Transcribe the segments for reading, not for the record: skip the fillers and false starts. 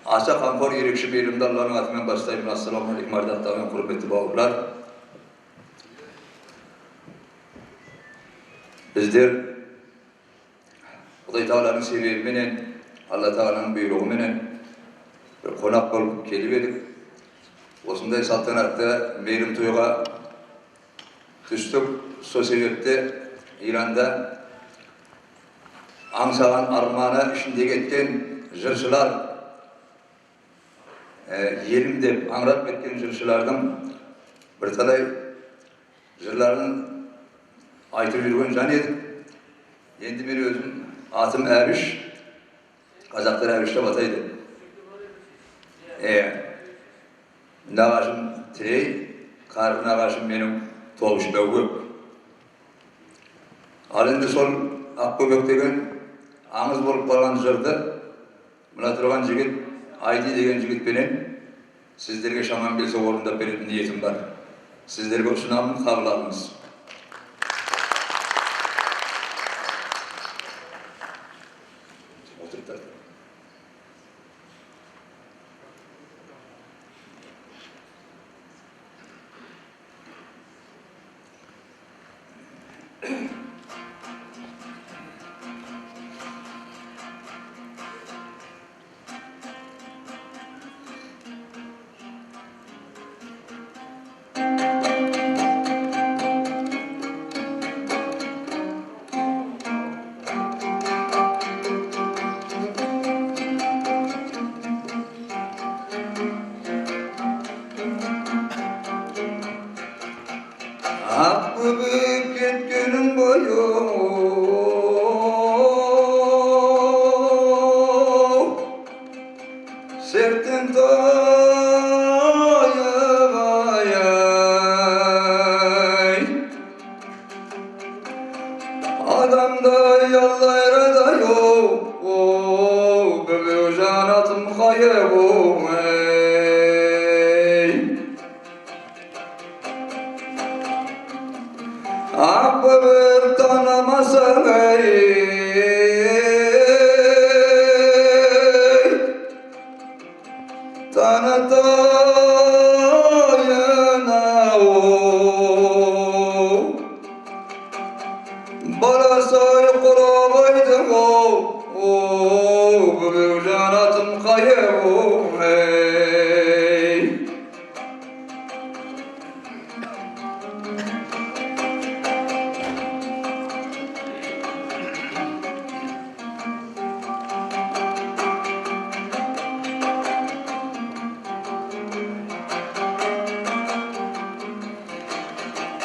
Asa kamfor yerikşi beylimde Allah'ın adымен başlayayım. Assalamu alaikum ardaktağım ve kurbeti bağırlar. Bizler Huday Teala'nın sebebiyle, Allah Teala'nın buyruğuyla bir konak olup geliverdik. Osunday saltanatda meylim toyuğa düştük. So sebepte İran'da Angsağın armağanı işinde getken jırşılar yerimde angrap etken jırşılardan bir talay jırların aytır yürüyen can edip endi bir özüm atım Erbiş Kazaklar Erbiş'te bataydı. Nağaşım Tirey, karı nağaşım benim Toğuş Bevgök. Alındı sol Akböbök degen ağız bolup kalan jırdı. Buna turgan jigit, Aydi degen jigit benen sizlerge şaman bilse orunda berip niyetim var. Sizlerge usunamın kabul alınız. Akböbök etkenin boyu sertin toyavayay adamda yallayra da yok böbök janatım hayevum Akböbök tanımasın tanıtayına Balasay kurabaydı böbök janatım kayevum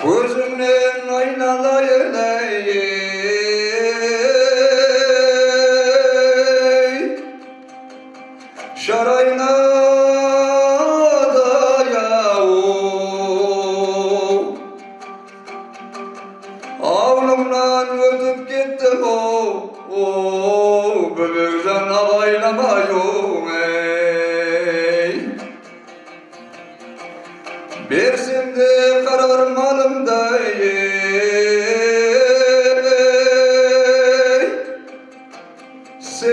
Gözümden aynalayılay şarayına da yavu avlumdan ötüp gittim böbök can avaylamayım Bersim de karar malımda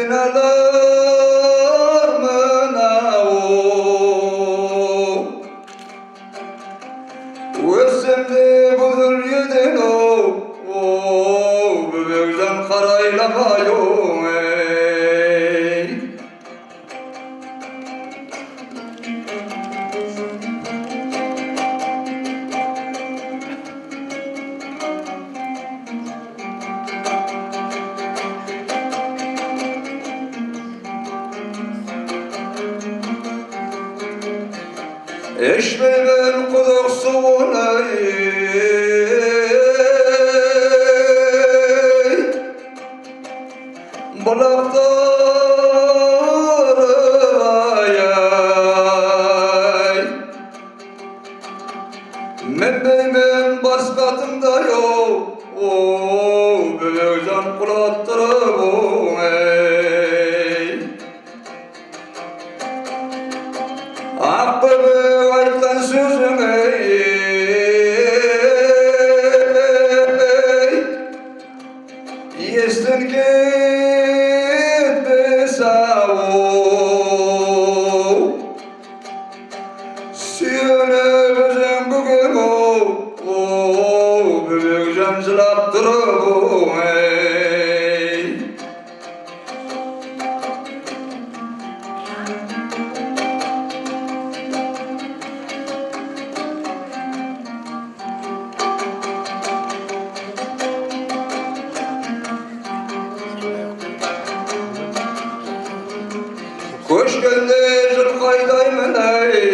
senalar mına Özsem de budur yedin böbökten karaylamayım Eşmeğin kuduk suğuna bulakları ayay Men baskatımda yok böbök can kulattırım Akböbök aytkan sözün Yestin ketmesa Көшкенде жылқайдаймын ей,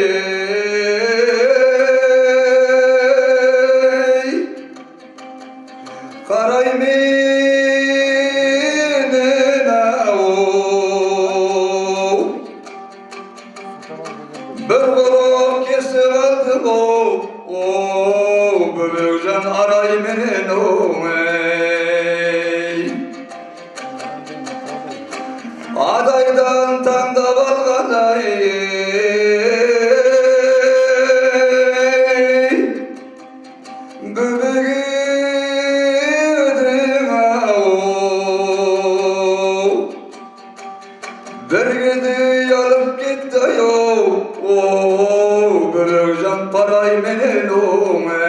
қарай менен ау, бір қолым кесіп алдым оу, бөбекжан арай менен ей. Adaydan tangda balgaday, böbegidin au, bir gidi alıp gitti yo, böbekjan paray menen ey.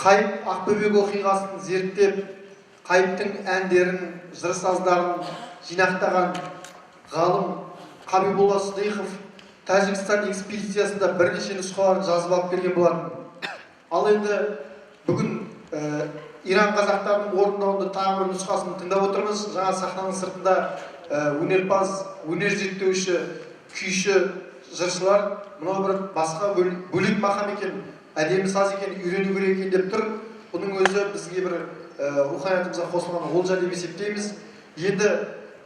Қайып Ақбөбек оқиғасын зерттеп, Қайыптың әндерін, жыр-саздарын жинақтаған ғалым Қабиболла Сыдиқов Тәжікстан экспедициясында бірнеше нұсқаларын жазып алып берген болатын. Ал енді бүгін Иран қазақтарының орындауында тағы бір нұсқасын тыңдап отырмыз. Жаңа сахнаның сыртында өнерпаз, өнер зерттеуші, күйші, жыршылар мынау бір басқа бөлек мақам екен, әдемі саз екен, үйрену керек екен деп тұр. Бұның өзі бізге бір руханиятымызға қосылған олжа деп есептейміз. Енді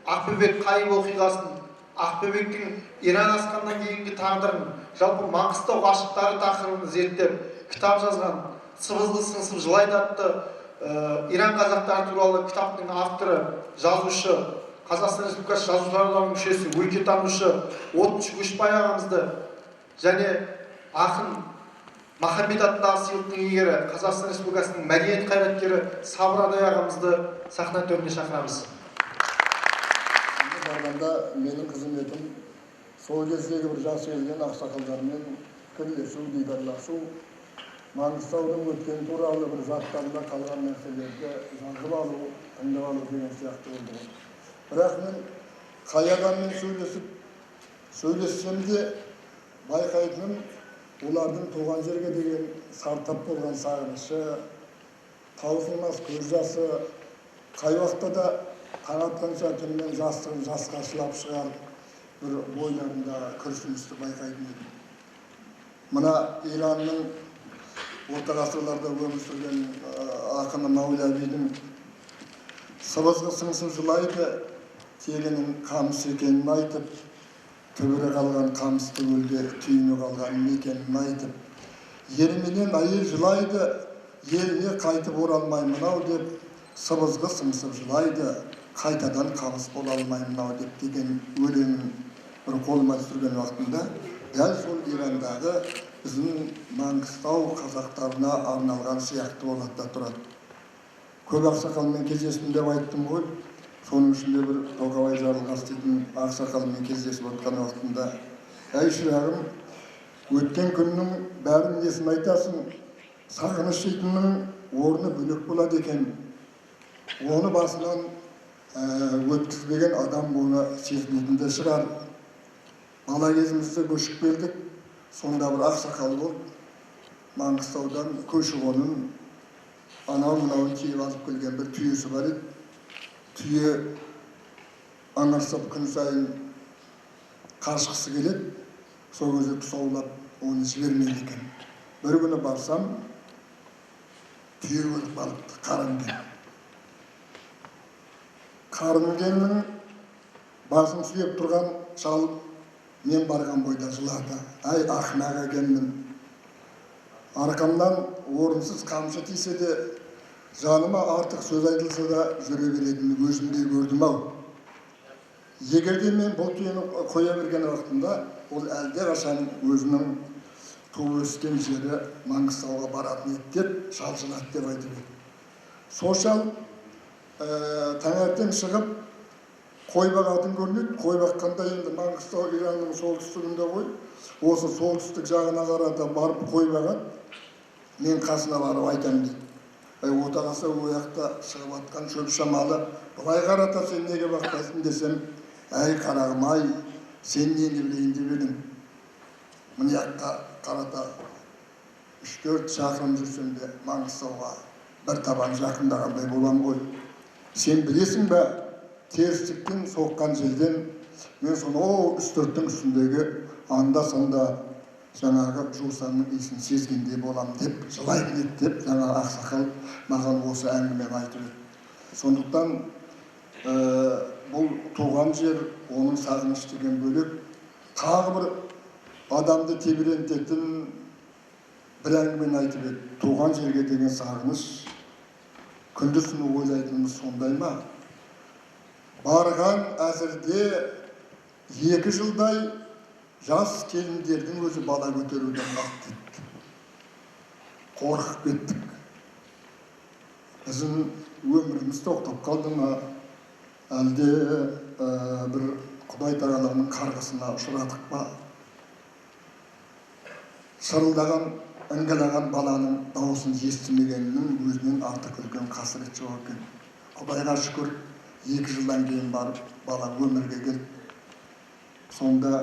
Ақбөбек Қайып оқиғасын, Ақбөбектің Иран асқаннан кейінгі тағдырын, жалпы Маңғыстау ғашықтары тақырыбын зерттеп, кітап жазған «Сыбызғы сыңсып жылайды» атты Иран қазақтары туралы кітаптың авторы, жазушы, Қазақстан Республикасы жазушылар одағының мүшесі, өлкетанушы Отыншы Көшбай ағамызды және ақын Махамбет атындағы сыйлықтың иегері, Қазақстан Республикасының мәдениет қайраткері Сабыр Адай ағамызды сахна төріне шақырамыз. Барғанда менің қызметім сол кездегі бір жас келген ақсақалдармен пікірлесу, дидарласу, Маңғыстаудың өткен туралы бір заттарында қалған нәрселерді жазып алу, тыңдап алу деген сияқты болды. Бірақ мен қай адаммен сөйлессем де байқайтыным, олардың туған жерге деген сартап болған сағынышы, таусылмас көз жасы, қай уақытта да таң атқанша түнімен жастығын жасқа шылап шығарып, бір бойларында күрсіністі байқайтын едім. Мына Иранның орта ғасырларда өмір сүрген ақыны Маулавидің «Сыбызғы сыңсып жылайды, тегінің қамыс екенін айтып, түбірі қалған қамысты өлге түйіні қалған мекенін айтып, ерменен әйел жылайды, еліне қайтып оралмаймын-ау деп, сыбызғы сыңсып жылайды, қайтадан қамыс бола алмаймын-ау деп» деген өлеңін бір қолыма түсірген уақытында, дәл сол Ирандағы біздің Маңғыстау қазақтарына арналған сияқты болады да тұрады. Көп ақсақалмен кездестім деп айттым ғой. Соның ішінде бір Тоқабай Жарылғас дейтін ақсақалмен кездесіп отқан уақытында, әй шырағым, өткен күннің бәрін несін айтасың, сағыныш дейтіннің орны бөлек болады екен. Оны басынан өткізбеген адам оны сезбейтін де шығар. Бала кезімізде көшіп келдік, сонда бір ақсақал болып, Маңғыстаудан көші-қонын анау-мынауын тиеп алып келген бір түйесі бар еді. Түйе аңырсып күн сайын қашқысы келеді, сол кезде тұсаулап оны жібермейді екен. Бір күні барсам, түйе өліп қалыпты, Қарангел. Қарангелдің басын сүйеп тұрған шал мен барған бойда жылады. Ай, ақымақ екенмін. Арқамнан орынсыз қамшы тисе де, жаныма артық сөз айтылса да жүре беретінін өзімдей көрдім-ау. Егерде мен бұл түйені қоя берген уақытында, ол әлде қашан өзінің туып өскен жері Маңғыстауға баратын еді деп, шалшылады деп айтып еді. Сол шал таңертең шығып қой бағатын көрінеді. Қой баққанда енді Маңғыстау Иранның солтүстігінде ғой. Осы солтүстік жағына қарата барып қой бағады. Мен қасына барып айтамын дейді. Отағасы ол жақта шығып атқан шөп шамалы. Былай қарата сен неге бақпайсың десем, әй қарағым ай, сен нені білейін деп едім. Мына жаққа қарата 3-4 шақырым жүрсем де Маңғыстауға бір табан жақындағандай болам ғой. Сен білесің бе, терістіктен соққан желден мен соны үстірттің үстіндегі анда-санда жаңағы жусанның иісін сезгендей болам деп жылайтын еді деп жаңағы ақсақал маған осы әңгімені айтып еді. Сондықтан бұл туған жер, оның сағыныш деген бөлек, тағы бір адамды тебірентетін бір әңгімені айтып еді. Туған жерге деген сағыныш күндіз-түні ойлайтынымыз сондай ма? Барған әзірде 2 жылдай жас келіндердің өзі бала көтеруден бақты еді. Қорқып кеттік. Біздің өміріміз тоқтап қалды ма? Әлде бір Құдай тағаланың қарғысына ұшырадық па? Шырылдаған, іңгілаған баланың дауысын естімегеннің өзінен артық үлкен қасірет жоқ екен. Құдайға шүкір, 2 жылдан кейін барып бала өмірге келді. Сонда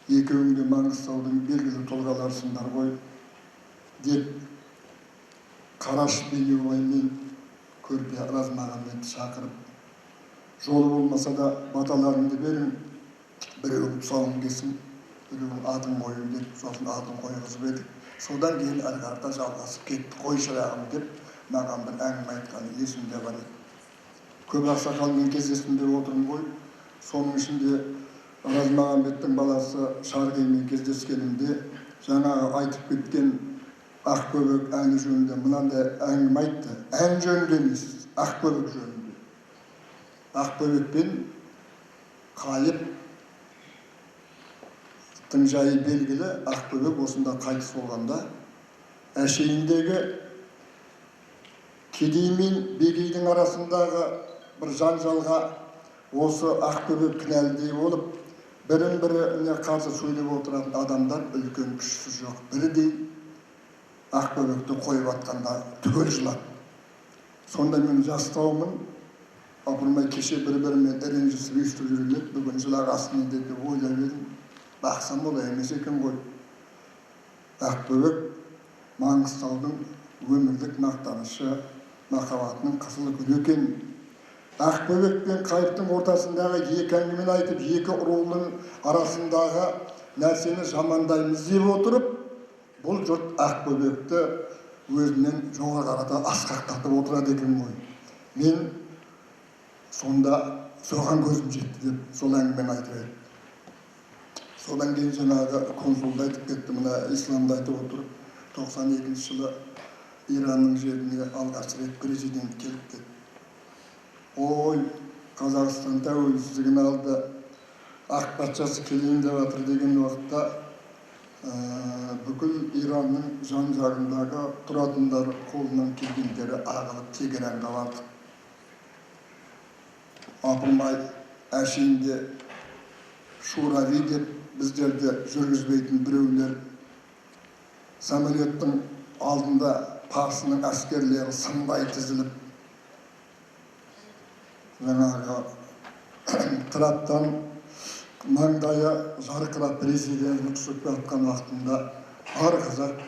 екеуіңде Маңғыстаудың белгілі тұлғаларсыңдар ғой деп Қараш Бейнеубаймен Көрпе Размағамбетті шақырып, жолы болмаса да баталарыңды берің, біреуің тұсауын кесін, біреуің атын қойын деп, сосын атын қойғызып едік. Содан кейін әрі қарата жалғасып кетті. Қой шырағым деп маған бір әңгіме айтқаны есімде бар еді. Көп ақсақалмен кездестім деп отырмын ғой. Соның ішінде Размағамбеттің баласы Шарғимен кездескенімде жаңағы айтып кеткен Ақкөбек әні жөнінде мынандай әңгіме айтты. Ән жөнінде емес, Ақкөбек жөнінде. Ақкөбек пен Қайып жайы белгілі. Ақкөбек осында қайтыс болғанда әшейіндегі кедей мен бегейдің арасындағы бір жанжалға осы Ақкөбек кінәлідей болып, бірін-біріне қарсы сөйлеп отыратын адамдар үлкен күшсіз жоқ. Бірдей Ақкөбекті қойып атқанда түгел жылады. Сонда мен жастауымын, апырмай кеше бір-бірімен ренжісіп естіп жүрмек, бүгін жылағасын деп ойлап едім. Бақсам олай емес екен ғой. Ақкөбек Маңғыстаудың өмірлік мақтанышы, махаббатының қызыл гүлі екен. Ақкөбек пен Қайыптың ортасындағы екі әңгімені айтып, екі рудың арасындағы нәрсені жамандаймыз деп отырып, бұл жұрт Ақкөбекті өзінен жоғары қарата асқақтатып отырады екен ғой. Мен сонда соған көзім жетті деп сол әңгімені айтып едім. Содан кейін жаңағы консулды айтып кетті, мына исламды айтып отырып, 92 жылы Иранның жеріне алғаш рет президент келіп кетті. Ой, Қазақстан тәуелсіздігін алды, ақ патшасы келейін деп жатыр деген уақытта бүкіл Иранның жан-жағындағы тұратындар қолынан келгендері ағылып Тегеранға барды. Апырмай әшейінде Шурави деп біздерді жүргізбейтін біреулер самолеттің алдында Парсының әскерлері сынбай тізіліп, жаңағы траттан маңдайы жарқырап президентті түсіп жатқан уақытында бар қазақ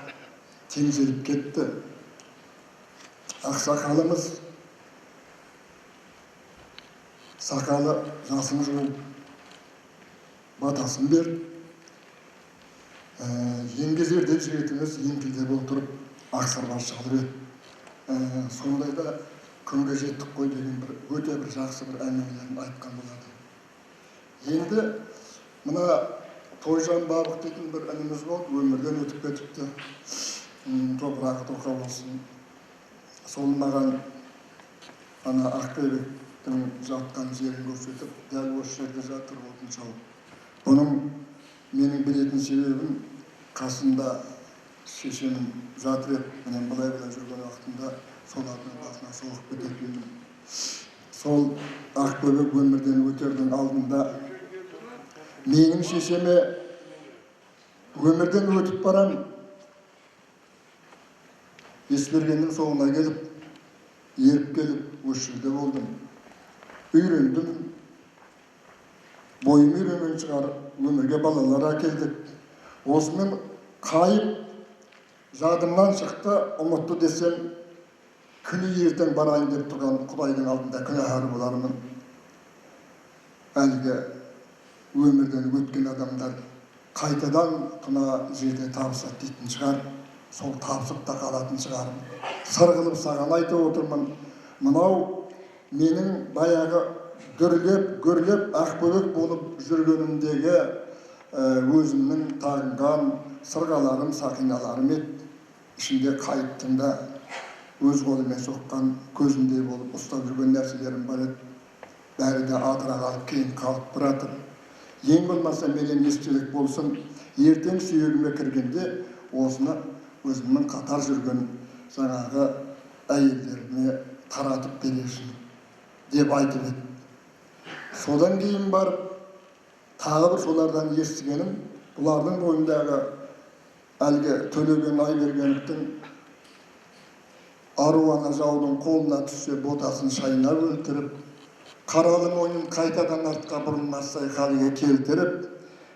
теңселіп кетті. Ақсақалымыз сақалы жасын жуып батасын беріп, еңгезердей жігітіміз еңкілдеп отырып ақсарға шығып еді. Сондайда күнге жеттік қой деген өте бір жақсы бір әңгімелерін айтқан болады. Енді мына Тойжан Бабық дейтін бір ініміз болды, өмірден өтіп кетіпті. Топырағы тоқа болсын. Сол маған ана Ақкөбектің жатқан жерін көрсетіп, дәл осы жерде жатыр отын шалып. Бұның менің білетін себебім қасында шешемін жатыр еді. Мен былай жүрген уақытында солардың басына соғып кететінмін. сол Ақбөбек өмірден өтердің алдында менің шешеме өмірден өтіп барам, Есбергеннің соңына келіп, еріп келіп, осы жерде болдым. Үйрендім, бойым үйренген шығар, өмірге балалар әкелдік. Осымен қайып, жадымнан шықты, ұмытты десем, күні ертең барайын деп тұрған Құдайдың алдында күнәһар болармын. Әлгі өмірден өткен адамдар қайтадан мына жерде табысады дейтін шығар, сол табысып та қалатын шығар. Сыр қылып саған айтып отырмын, мынау менің баяғы гүрлеп Ақбөбек болып жүргенімдегі өзімнің тағынған сырғаларым, сақиналарым еді. Ішінде қайыптың да өз қолымен соққан көзіндей болып ұстап жүрген нәрселерім бар еді. Бәрі де адыра қалып, кейін қалып бұратыр. Ең болмаса менен естелік болсын, ертең сүйегіме кіргенде осыны өзімнің қатар жүрген жаңағы әйелдеріне таратып бересің деп айтып еді. Содан кейін барып, тағы бір солардан естігенім, бұлардың бойындағы әлгі Төлеген Айбергеновтың аруана жаудың қолына түссе ботасын шайнап өлтіріп, қаралы мойнын қайтадан артқа бұрылмастай халге келтіріп,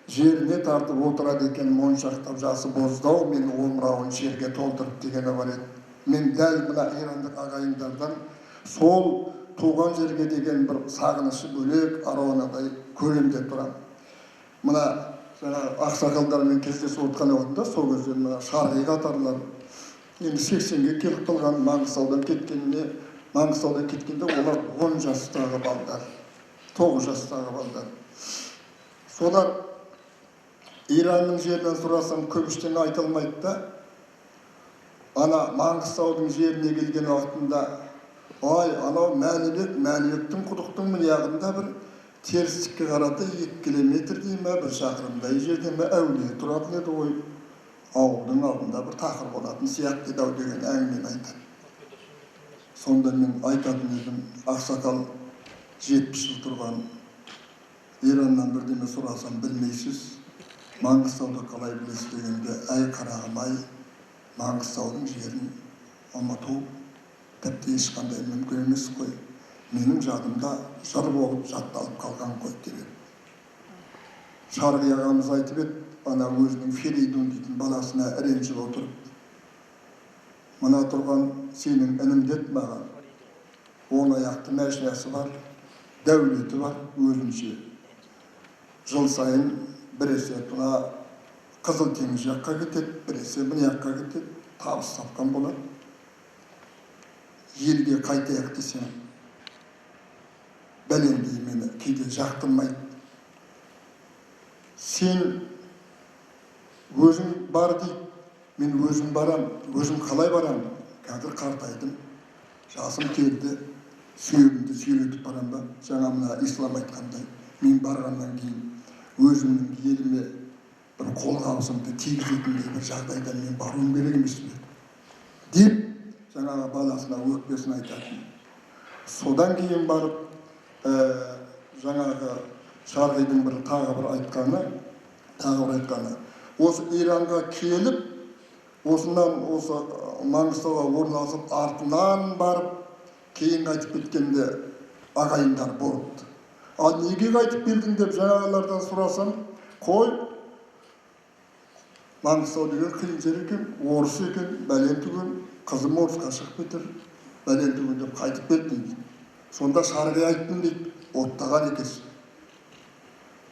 жеріне тартып отырады екен, моншақтап жасы боздау, мен омырауын жерге толтырып дегені бар еді. Мен дәл мына ирандық ағайындардан сол туған жерге деген бір сағынышы бөлек аруанадай көрем деп тұрам. Мына ақсақалдармен кездесіп отқан уақытында сол кезде мына шарғи қатарлар енді 80-ге келіп қалған, Маңғыстаудан кеткенде олар 10 жастағы балдар, 9 жастағы балдар. Солар Иранның жерінен сұрасам көп ештеңе айта алмайды да, ана Маңғыстаудың жеріне келген уақытында, ай, анау Мәлібектің құдықтың мына бір терістікке қарата 2 километр дей ме, 1 шақырымдай жерде ме әулие тұратын еді ғой. Ауылдың алдында бір тақыр болатын сияқты дау деген әңгімені айтады. Сонда мен айтатын едім, ақсақал 70 жыл тұрған Ираннан бірдеме сұрасам білмейсіз, Маңғыстауды қалай білесіз дегенде, әй қарағым-ай, Маңғыстаудың жерін ұмыту тіпті ешқандай мүмкін емес қой. Менің жадымда жыр болып жатталып қалған қой деп еді. Шарғи ағамыз айтып еді, ана өзінің Ферейдун дейтін баласына ренжіп отырып, мына тұрған сенің інім деді маған, 10 аяқты мәшинасы бар, дәулеті бар, өзінше. Жыл сайын біресе мына Қызыл теңіз жаққа кетеді, біресе мына жаққа кетеді, табыс тапқан болады. Елге қайтайық десем, бәлендей мені кейде жақтырмайды. Сен өзің бар дейді, мен өзім барам, өзім қалай барам? Қазір қартайдым, жасым келді, сүйегімді сүйретіп барам ба? Жаңа мына ислам айтқандай, мен барғаннан кейін өзімнің еліме бір қолғабысымды тигізетіндей бір жағдайда мен баруым керек емес пе? Деп, жаңағы баласына өкпесін айтатын. Содан кейін барып, жаңағы Шарғидің тағы бір айтқаны, осы Иранға келіп, осынан осы Маңғыстауға орналасып, артынан барып, кейін қайтып кеткенде ағайындар болыпты. Ал неге қайтып келдің деп жаңағылардан сұрасам, қой, Маңғыстау деген қиын жер екен, орыс екен, бәлен түген, қызым орысқа шығып кетір, бәлен түген деп қайтып келдім дейді. Сонда Шарғи айттым дейді, оттаған екенсің.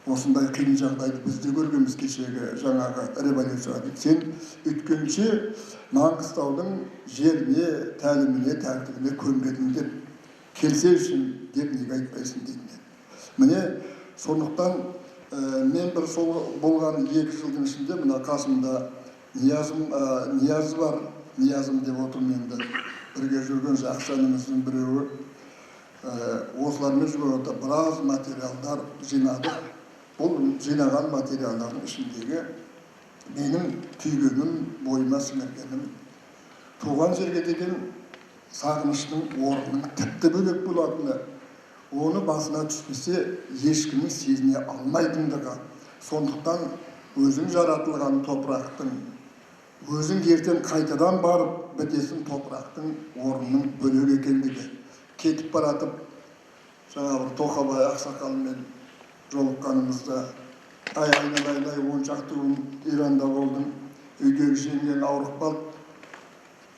Осындай қиын жағдайды бізде көргенбіз кешегі жаңағы революцияға дейді. Сен өткенше Маңғыстаудың жеріне, тәліміне, тәртібіне көнбедің деп, келсе үшін деп неге айтпайсың дейді. Міне, сондықтан мен бір сол болған 2 жылдың ішінде мына қасымда Ниязы бар, Ниязым деп отырмын енді. Бірге жүрген жақсы ініміздің біреуі. Осылармен жүргенде біраз материалдар жинадық. Бұл жинаған материалдардың ішіндегі менің түйгенім, бойыма сіңіргенім, туған жерге деген сағыныштың орнының тіпті бөлек болатыны, оны басына түспесе ешкімнің сезіне алмайтындығы. Сондықтан өзің жаратылған топырақтың, өзің ертең қайтадан барып бітесің топырақтың орнының бөлек екендігі. Кетіп баратып, жаңа бір Тоқабай ақсақалмен жолыққанымызда, айналайын, 10 шақты күн Иранда болдым, үйдегі жеңгең ауырып қалды,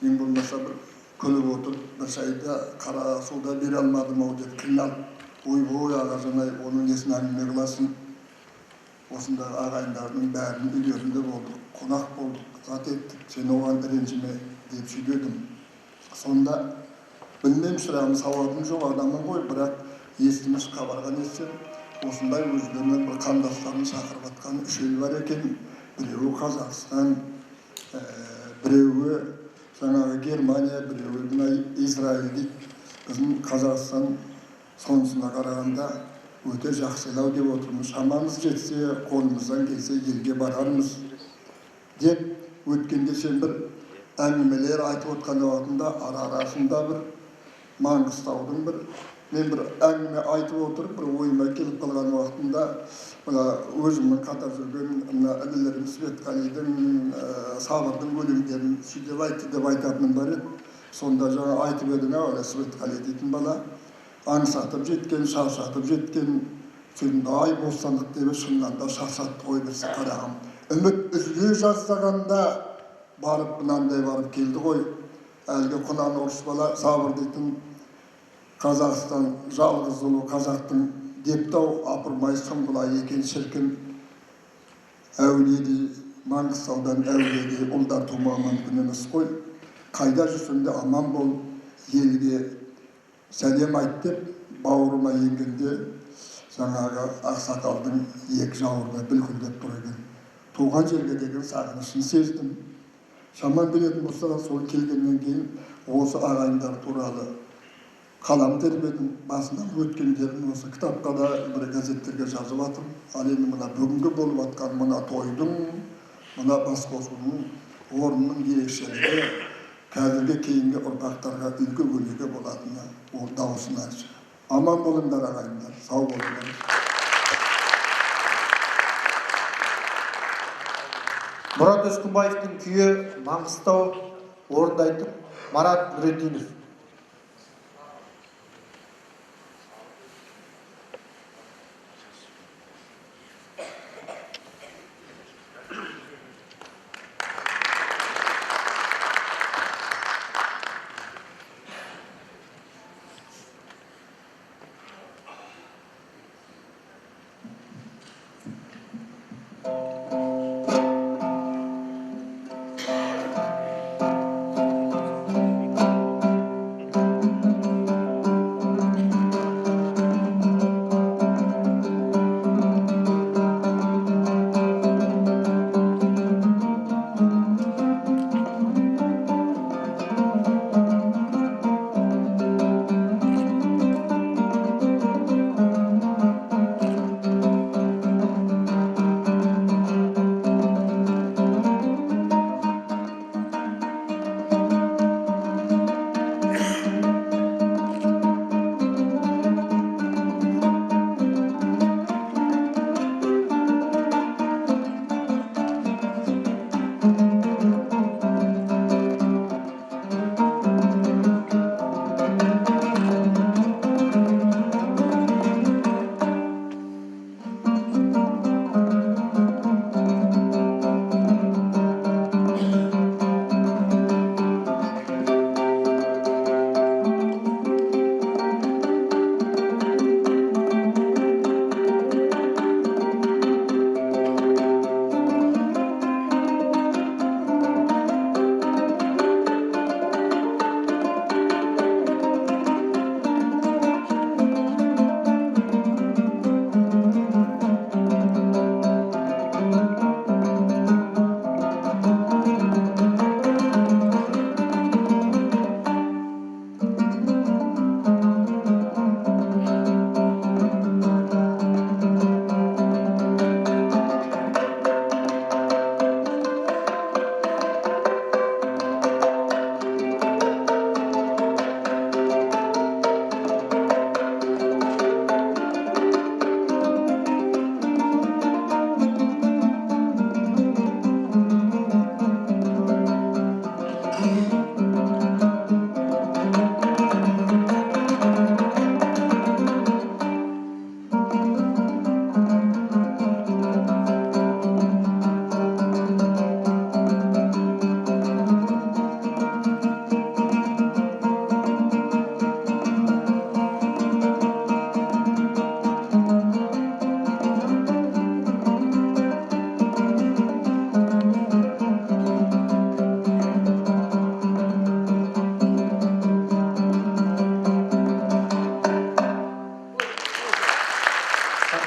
ең болмаса бір күліп отырып, бір шайды қара суда бере алмадым ау деп қиналып, ойбой ағажан-ай, оның несін әңгіме қыласың? Осындағы ағайындардың бәрінің үйлерінде болдық, қонақ болдық, зат еттік, сен оған ренжіме деп сөйледім. Сонда білмеймін, шырағым, сауатым жоқ адамын ғой, бірақ естіміш хабарға нетсем, осындай өздерінің бір қандастарын шақырып жатқан 3 ел бар екен. Біреуі Қазақстан, біреуі жаңағы Германия, біреуі Израиль дейді. Біздің Қазақстан сонысына қарағанда өте жақсылау деп отырмыз. Шамамыз жетсе, қолымыздан келсе елге барармыз деп өткенде сен бір әңгімелер айтып отқан уақытында арасында бір Маңғыстаудың мен бір әңгіме айтып отырып, бір ойыма келіп қалған уақытында мына өзімнің қатар жүрген мына інілерім Светқалидың, Сабырдың өлеңдерін сөйтіп айтты деп айтатыным бар еді. Сонда жаңа айтып едің ау, Светқали дейтін бала аңсатып жеткен, шаршатып жеткен, ай бостандық деп шыннан да шаршатты ғой бірсі қарағым. Үміт үзіле жаздағанда барып мынандай барып келді ғой. Әлгі құнан орыс бала Сабыр дейтін Қазақстан жалғыз ұлы қазақтың дептау апырмай сұңғылай екен шіркін. Әулиедей, Маңғыстаудан әулиедей ұлдар тумауы мүмкін емес қой. Қайда жүрсең де аман бол, елге сәлем айт деп бауырыма енгенде жаңағы ақсақалдың екі жауырыны бүлкілдеп тұр екен. Туған жерге деген сағынышын сездім. Шаман білетін болса, сол келгеннен кейін осы ағайындар туралы қалам тербедім. Басынан өткендерін осы кітапқа да бір газеттерге жазып жатырмын. Ал енді мына бүгінгі болып жатқан мына тойдың, мына басқосудың орнының ерекшелігі қазіргі кейінгі ұрпақтарға үлгі өнеге болатыны ол даусың ашық. Аман болыңдар ағайындар, сау болыңдар. Мұрат Өскінбаевтың күйі Маңғыстау орындайтын Марат Нұретдинов.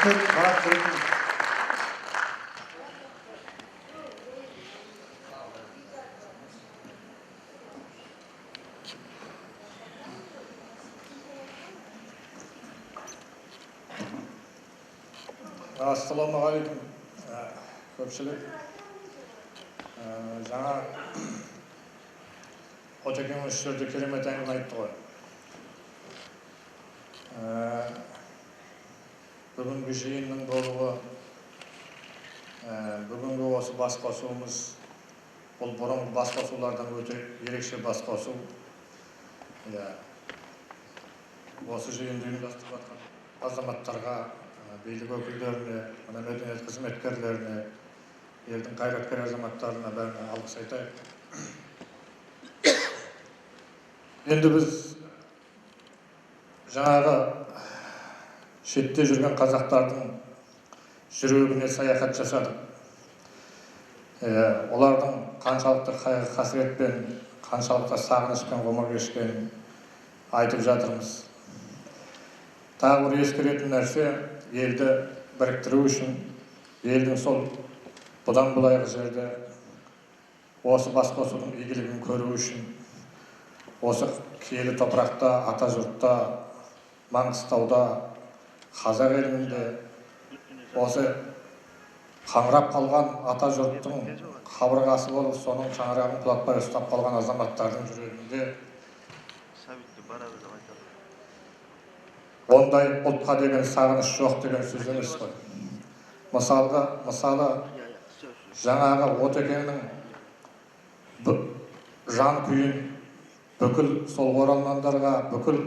Рахмет, Марат Төлеуов. Ассалаумағалейкум, көпшілік. Жаңа Отекең осы жерде керемет әңгіме айтты ғой. Бүгінгі жиынның болуы, бүгінгі осы басқосуымыз, бұл бұрынғы басқосулардан өте ерекше басқосу. Осы жиынды ұйымдастырып жатқан азаматтарға, билік өкілдеріне, мәдениет қызметкерлеріне, елдің қайраткер азаматтарына бәріне алғыс айтайық. Енді біз жаңағы шетте жүрген қазақтардың жүрегіне саяхат жасадық. Олардың қаншалықты қайғы қасіретпен, қаншалықты сағынышпен ғұмыр кешкенін айтып жатырмыз. Тағы бір ескеретін нәрсе, елді біріктіру үшін, елдің сол бұдан былайғы жерде осы басқосудың игілігін көру үшін, осы киелі топырақта, ата жұртта, Маңғыстауда, қазақ елінде осы қаңырап қалған ата жұрттың қабырғасы болып, соның шаңырағын құлатпай ұстап қалған азаматтардың жүрегінде ондай ұлтқа деген сағыныш жоқ деген сөз емес қой. Мысалы, жаңағы Отекеңнің жан күйін бүкіл сол оралмандарға, бүкіл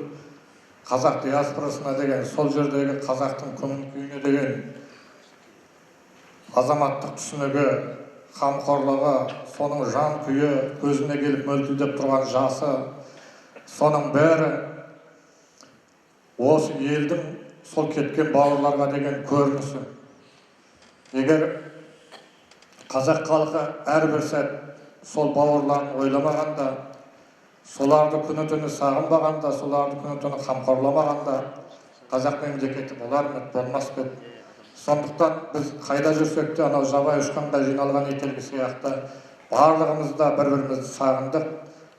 қазақ диаспорасына деген, сол жердегі қазақтың көңіл күйіне деген азаматтық түсінігі, қамқорлығы, соның жан күйі, көзіне келіп мөлтілдеп тұрған жасы, соның бәрі осы елдің сол кеткен бауырларға деген көрінісі. Егер қазақ халқы әрбір сәт сол бауырларын ойламағанда, соларды күні-түні сағынбағанда, соларды күні-түні қамқорламағанда, қазақ мемлекеті болар ма, болмас па еді. Сондықтан біз қайда жүрсек те, анау жабайы ұшқанға жиналған ителгі сияқты барлығымыз да бір-бірімізді сағындық,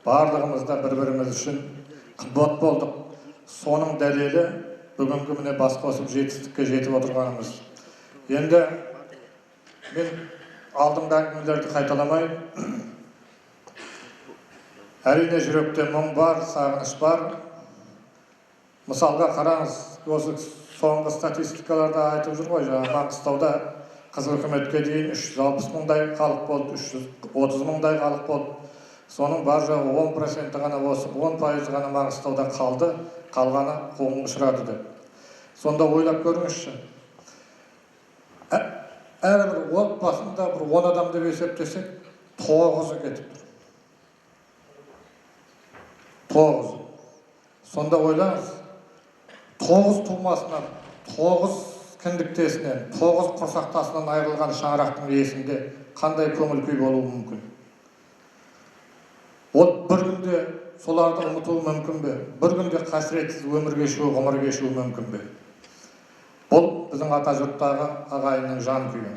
барлығымыз да бір-біріміз үшін қымбат болдық. Соның дәлелі бүгінгі міне бас қосып жетістікке жетіп отырғанымыз. Енді мен алдыңғы әңгімелерді қайталамай, әрине жүректе мұң бар, сағыныш бар. Мысалға қараңыз, осы соңғы статистикаларда айтып жүр ғой, жаңа Маңғыстауда қызыл үкіметке дейін 360 мыңдай халық болды, 330 мыңдай халық болды. Соның бар жоғы 10% ғана, осы 10% ғана Маңғыстауда қалды, қалғаны қуғынға ұшырады деп. Сонда ойлап көріңізші. Әрбір отбасында бір 10 адам деп есептесек, 9-ы кетіп тұр. 9. Сонда ойлаңыз, 9 тумасынан, 9 кіндіктесінен, 9 құрсақтасынан айырылған шаңырақтың иесінде қандай көңіл күй болуы мүмкін? Ол бір күнде соларды ұмытуы мүмкін бе? Бір күнде қасіретсіз өмір кешуі, ғұмыр кешуі мүмкін бе? Бұл біздің ата жұрттағы ағайынның жан күйі.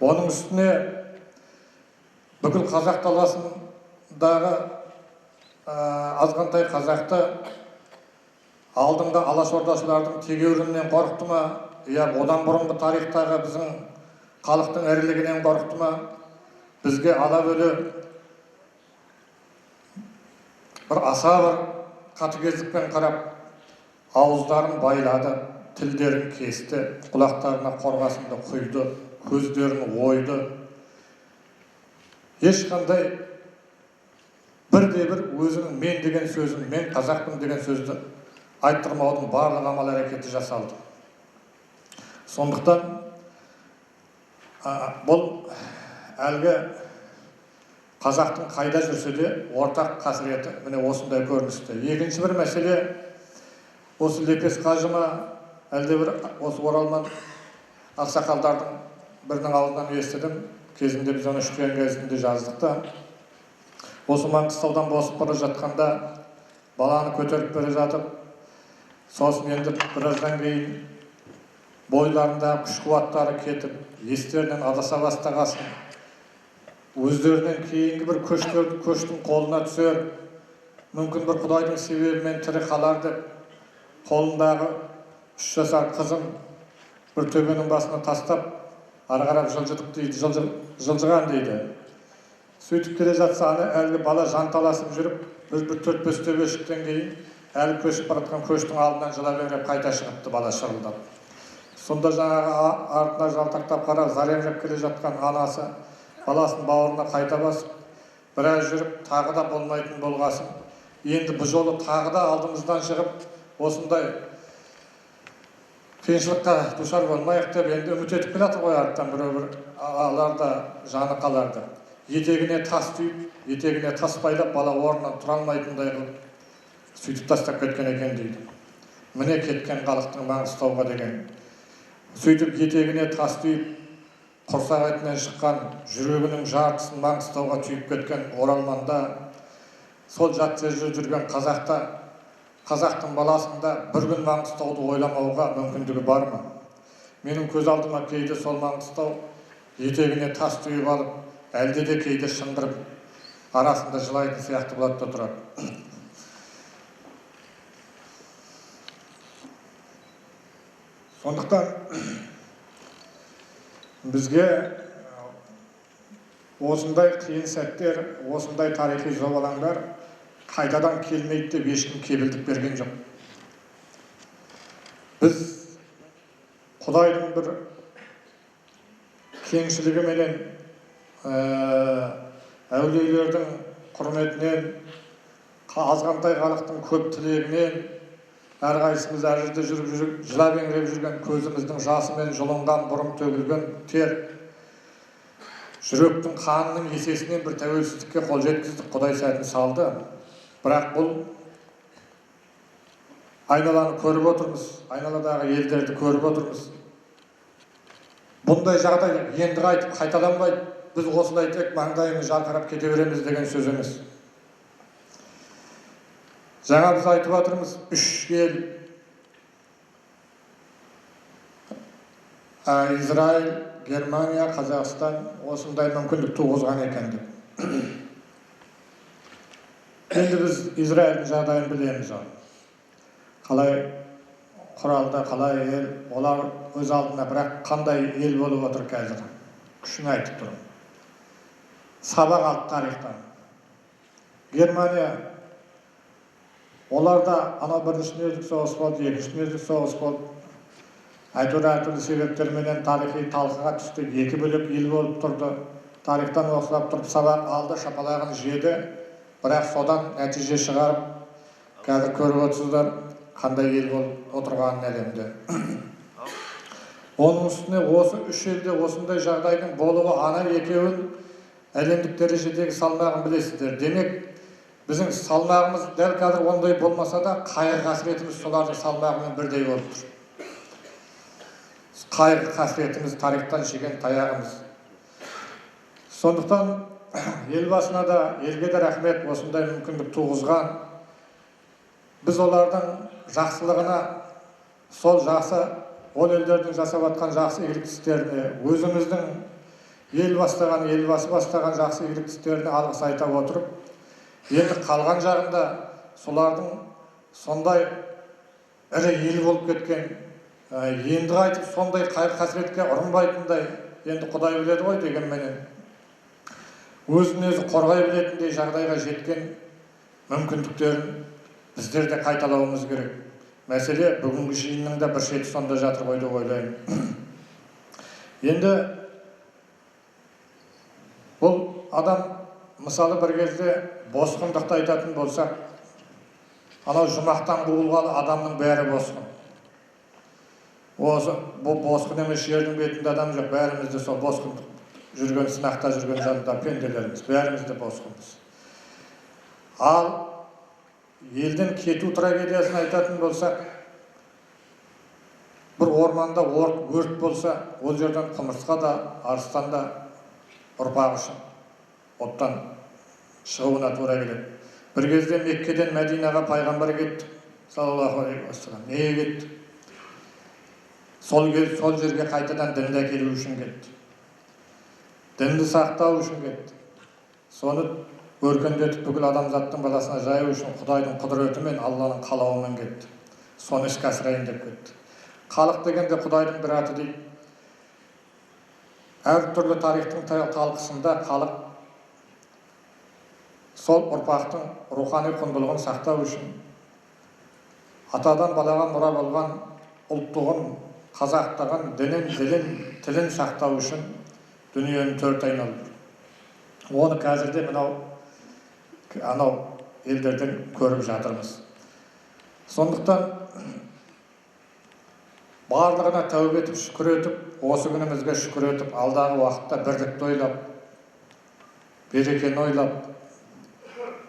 Оның үстіне бүкіл қазақ даласындағы азғантай қазақты алдыңғы алашордашылардың тегеурінінен қорықты ма? Я одан бұрынғы тарихтағы біздің халықтың ірілігінен қорықты ма? Бізге алабөлі бір аса бір қатыгездікпен қарап, ауыздарын байлады, тілдерін кесті, құлақтарына қорғасынды құйды, көздерін ойды. Ешқандай бірде-бір өзінің мен деген сөзін, мен қазақпын деген сөзді айттырмаудың барлық амал әрекеті жасалды. Сондықтан бұл әлгі қазақтың қайда жүрсе де ортақ қасіреті міне осындай көріністі. Екінші бір мәселе, осы Лепес қажы ма, әлде бір осы оралман ақсақалдардың бірінің аузынан естідім. Кезінде біз оны Шүкең газетінде жаздық та. Осы Маңғыстаудан босып бара жатқанда баланы көтеріп бере жатып, сосын енді біраздан кейін бойларындағы күш қуаттары кетіп, естерінен адаса бастағасын, өздерінен кейінгі бір көштің қолына түсер, мүмкін бір Құдайдың себебімен тірі қалар деп, қолындағы 3 жасар қызын бір төбенің басына тастап, ары қарап жылжыған дейді. Сөйтіп келе жатса, әлгі бала жанталасып жүріп, бір 4-5 төбешіктен кейін әлі көшіп баратқан көштің алдынан жылап қайта шығыпты бала шырылдап. Сонда жаңағы артына жалтақтап қарап зареңдеп келе жатқан анасы баласын бауырына қайта басып, біраз жүріп тағы да болмайтын болғасын. Енді бұл жолы тағы да алдымыздан шығып, осындай қиыншылыққа душар болмайық деп енді үміт етіп келатыр ғой, арттан біреу алар да жаны қаларды. Етегіне тас түйіп, етегіне тас байлап, бала орнынан тұра алмайтындай қылып сөйтіп тастап кеткен екен дейді. Міне кеткен халықтың Маңғыстауға деген. Сөйтіп етегіне тас түйіп, құрсақ етінен шыққан жүрегінің жартысын Маңғыстауға түйіп кеткен оралманда, сол жат жерде жүрген қазақта, қазақтың баласында бір күн Маңғыстауды ойламауға мүмкіндігі бар ма? Менің көз алдыма кейде сол Маңғыстау етегіне тас түйіп алып, әлде де кейде шындырып, арасында жылайтын сияқты болады да тұрады. Сондықтан бізге осындай қиын сәттер, осындай тарихи зобалаңдар қайтадан келмейді деп ешкім кепілдік берген жоқ. Біз Құдайдың бір кеңшілігі менен, әулиелердің құрметінен, азғантай халықтың көп тілегінен, әрқайсымыз әр жерде жүріп жылап еңіреп жүрген көзіміздің жасымен жұлынған, бұрын төгілген тер, жүректің қанының есесінен бір тәуелсіздікке қол жеткіздік, Құдай сәтін салды. Бірақ бұл айналаны көріп отырмыз, айналадағы елдерді көріп отырмыз. Бұндай жағдай енді қайтып қайталанбайды. Біз осылай тек маңдайымыз жарқырап кете береміз деген сөз емес. Жаңа біз айтып отырмыз, 3 ел, Израиль, Германия, Қазақстан осындай мүмкіндік туғызған екен деп. Енді біз Израильдің жағдайын білеміз. Қалай құралда, қалай ел, олар өз алдына, бірақ қандай ел болып отыр қазір. Күшін айтып тұрмын. Сабақ алды тарихтан. Германия, оларда ана бірінші дүниежүзілік соғыс болды, екінші дүниежүзілік соғыс болды. Әртүрлі себептерменен тарихи талқыға түсті, 2 бөлек ел болып тұрды. Тарихтан оқылап тұрып сабақ алды, шапалағын жеді. Бірақ содан нәтиже шығарып, қазір көріп отырсыздар қандай ел болып отырғанын әлемде. Оның үстіне осы 3 елде осындай жағдайдың болуы, ана екеуін әлемдік дәрежедегі салмағын білесіздер. Демек, біздің салмағымыз дәл қазір ондай болмаса да, қайғы қасіретіміз солардың салмағымен бірдей болып тұр. Қайғы қасіретіміз тарихтан жеген таяғымыз. Сондықтан елбасына да, елге де рахмет, осындай мүмкіндік туғызған. Біз олардың жақсылығына, сол жақсы, ол елдердің жасап жатқан жақсы игілік істеріне, өзіміздің елбасы бастаған жақсы игілік істеріне алғыс айта отырып, енді қалған жағында солардың сондай ірі ел болып кеткен, енді қайтып сондай қайғы қасіретке ұрынбайтындай, енді Құдай біледі ғой дегенменен, өзін өзі қорғай білетіндей жағдайға жеткен мүмкіндіктерін біздер де қайталауымыз керек. Мәселе бүгінгі жиынның да бір шеті сонда жатыр ғой деп ойлаймын. Енді бұл адам, мысалы бір кезде босқындықты айтатын болсақ, анау жұмақтан қуылғалы адамның бәрі босқын. Бұл босқын емес, жердің бетінде адам жоқ, бәріміз де сол босқындық жүрген, сынақта жүрген жанында пенделеріміз, бәріміз де босқынбыз. Ал елден кету трагедиясын айтатын болсақ, бір орманда өрт болса, ол жерден құмырсқа да, арыстан да ұрпағы үшін оттан шығуына тура келеді. Бір кезде Меккеден Мәдинаға пайғамбар кетті, саллаллаху алейхи уассалам. Неге кетті? сол жерге қайтадан дінді әкелу үшін кетті. Дінді сақтау үшін кетті. Соны өркендетіп бүкіл адамзаттың баласына жаю үшін Құдайдың құдіретімен, Алланың қалауымен кетті. Соны іске асырайын деп кетті. Халық дегенде Құдайдың бір аты дейді. Әртүрлі тарихтың талқысында халық сол ұрпақтың рухани құндылығын сақтау үшін, атадан балаға мұра болған ұлттығын, қазақтығын, дінін, ділін, тілін сақтау үшін дүниені төрт айналды. Оны қазірде анау елдерден көріп жатырмыз. Сондықтан барлығына тәубе етіп, шүкір етіп, осы күнімізге шүкір етіп, алдағы уақытта бірлікті ойлап, берекені ойлап,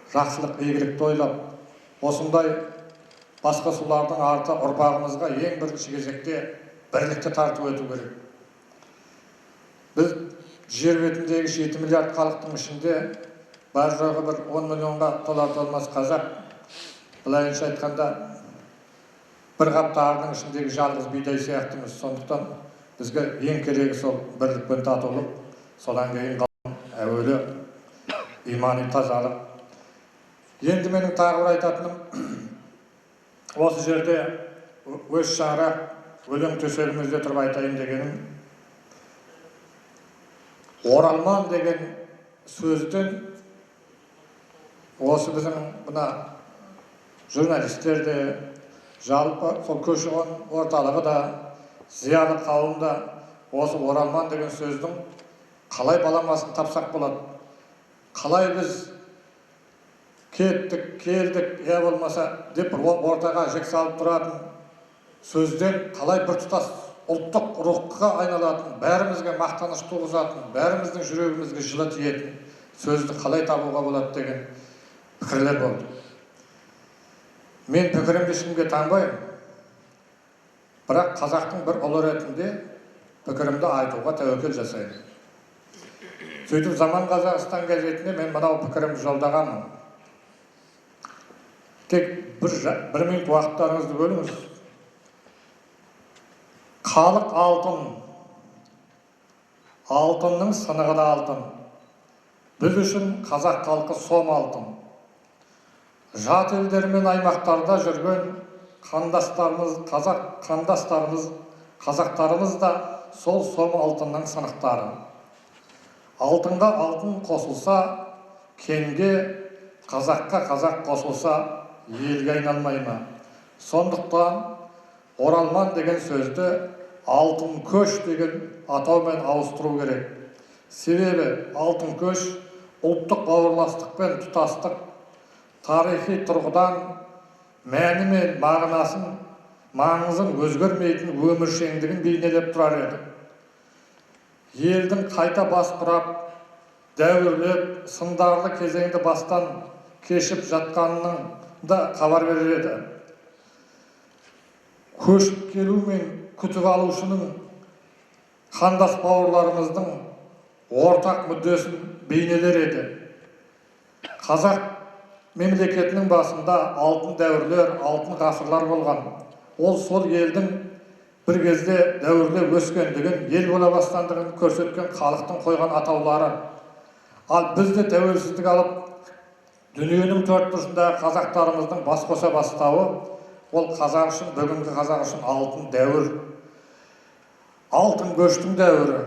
жақсылық, игілікті ойлап, осындай басқосулардың арты ұрпағымызға ең бірінші кезекте бірлікті тарту ету керек. Біз жер бетіндегі 7 миллиард халықтың ішінде бар жоғы бір 10 миллионға толар-толмас қазақ, былайынша айтқанда бір қаптардың ішіндегі жалғыз бидай сияқтымыз. Сондықтан бізге ең керегі сол бірлікпен татулық, содан кейін әуелі имани тазалық. Енді менің тағы бір айтатыным, осы жерде өз шаңырақ өлең төсегімізде тұрып айтайын дегенім, оралман деген сөзден осы біздің мына журналистер де, жалпы сол көші-қон орталығы да, зиялы қауым да осы оралман деген сөздің қалай баламасын тапсақ болады, қалай біз кеттік, келдік, я болмаса деп ортаға жік салып тұратын сөзден қалай бір тұтас ұлттық рухқа айналатын, бәрімізге мақтаныш туғызатын, бәріміздің жүрегімізге жылы тиетін сөзді қалай табуға болады деген пікірлер болды. Мен пікірімді ешкімге таңбаймын, бірақ қазақтың бір ұлы ретінде пікірімді айтуға тәуекел жасаймын. Сөйтіп Заман Қазақстан газетіне мен мынау пікірімді жолдағанмын. Тек бір минут уақыттарыңызды бөліңіз. Халық алтын, алтынның сынығы да алтын. Біз үшін қазақ халқы сом алтын. Жат елдер мен аймақтарда жүрген қазақтарымыз да сол сом алтынның сынықтары. Алтынға алтын қосылса, кенге, қазаққа қазақ қосылса, елге айналмай ма? Сондықтан оралман деген сөзді алтын көш деген атаумен ауыстыру керек. Себебі алтын көш ұлттық бауырластық пен тұтастық, тарихи тұрғыдан мәні мен маңызын өзгермейтін өміршеңдігін бейнелеп тұрар еді. Елдің қайта бас құрап, дәуірлеп, сындарлы кезеңді бастан кешіп жатқанының да хабар берер еді. Көшіп келу мен күтіп алушының қандас бауырларымыздың ортақ мүддесін бейнелер еді. Қазақ мемлекетінің басында алтын дәуірлер, алтын ғасырлар болған. Ол сол елдің бір кезде дәуірлеп өскендігін, ел бола бастандығын көрсеткен халықтың қойған атаулары. Ал бізде тәуелсіздік алып, дүниенің төрт бұрышындағы қазақтарымыздың бас қоса бастауы, ол қазақ үшін, бүгінгі қазақ үшін алтын дәуір, алтын көштің дәуірі.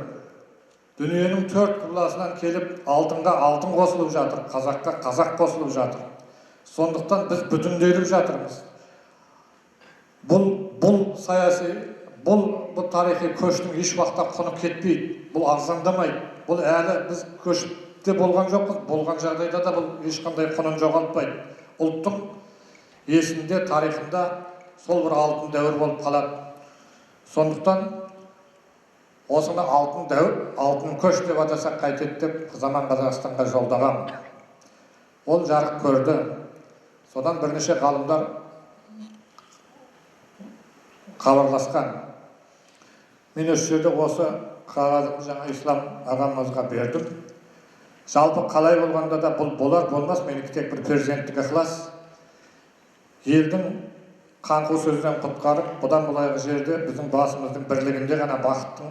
Дүниенің төрт құбыласынан келіп, алтынға алтын қосылып жатыр, қазаққа қазақ қосылып жатыр. Сондықтан біз бүтінделіп жатырмыз. Бұл саяси, бұл тарихи көштің еш уақытта құны кетпейді, бұл арзандамайды. Бұл әлі біз көшіпте болған жоқпыз, болған жағдайда да бұл ешқандай құнын жоғалтпайды. Ұлттың есінде, тарихында сол бір алтын дәуір болып қалады. Сондықтан осыны алтын дәуір, алтын көш деп атасақ қайтеді деп Заман Қазақстанға жолдаған. Ол жарық көрді. Содан бірнеше ғалымдар хабарласқан. Мен осы жерде осы қағазды жаңа Ислам ағамызға бердім. Жалпы қалай болғанда да бұл болар болмас, менікі тек бір перзенттік ықылас. Елдің қаңқу сөзден құтқарып, бұдан былайғы жерде біздің басымыздың бірлігінде ғана бақыттың,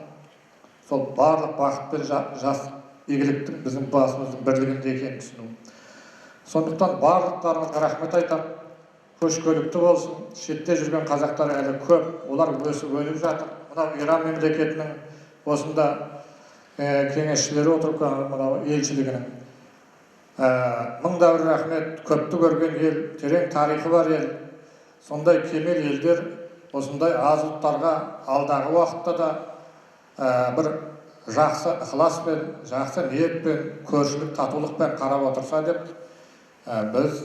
сол барлық бақыт пен жас игіліктің біздің басымыздың бірлігінде екенін түсіну. Сондықтан барлықтарыңызға рахмет айтамын. Көш көлікті болсын, шетте жүрген қазақтар әлі көп, олар өсіп өніп жатыр. Мынау Иран мемлекетінің осында кеңесшілері отырып, мынау елшілігінің. Мыңда бір рахмет, көпті көрген ел, терең тарихы бар ел. Сондай кемел елдер осындай аз ұлттарға алдағы уақытта да бір жақсы ықыласпен, жақсы ниетпен, көршілік татулықпен қарап отырса деп, біз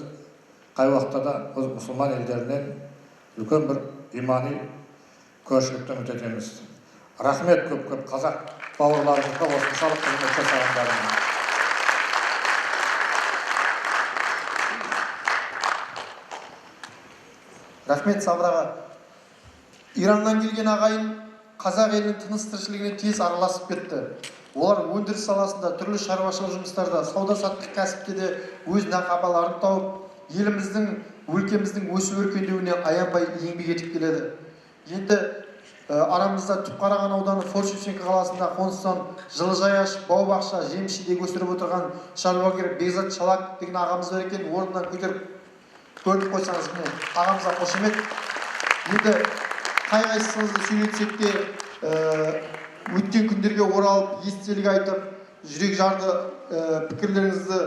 қай уақытта да мұсылман елдерінен үлкен бір имани көршіліктен өтетеміз. Рахмет көп-көп қазақ бауырларымызға осыншалық қызмет жасағандарына. Рахмет Сабыраға. Ираннан келген ағайын қазақ елінің тыныс тіршілігіне тез араласып кетті. Олар өндіріс саласында, түрлі шаруашылық жұмыстарда, сауда-саттық кәсіпте де өз нақапаларын тауып, еліміздің, өлкеміздің өсіп өркендеуіне аянбай еңбек етіп келеді. Енді арамызда Түпқараған ауданы Форт-Шевченко қаласында қоныстан жылыжай ашып, бау-бақша, жеміс-жидек өсіріп отырған шаруагер Бекзат Шалак деген ағамыз бар екен, орнынан көтеріп көріп қойсаңыз, міне ағамызға қошемет. Енді қай-қайсыңызды сөйлетсек те, өткен күндерге оралып, естелік айтып, жүрек жарды пікірлеріңізді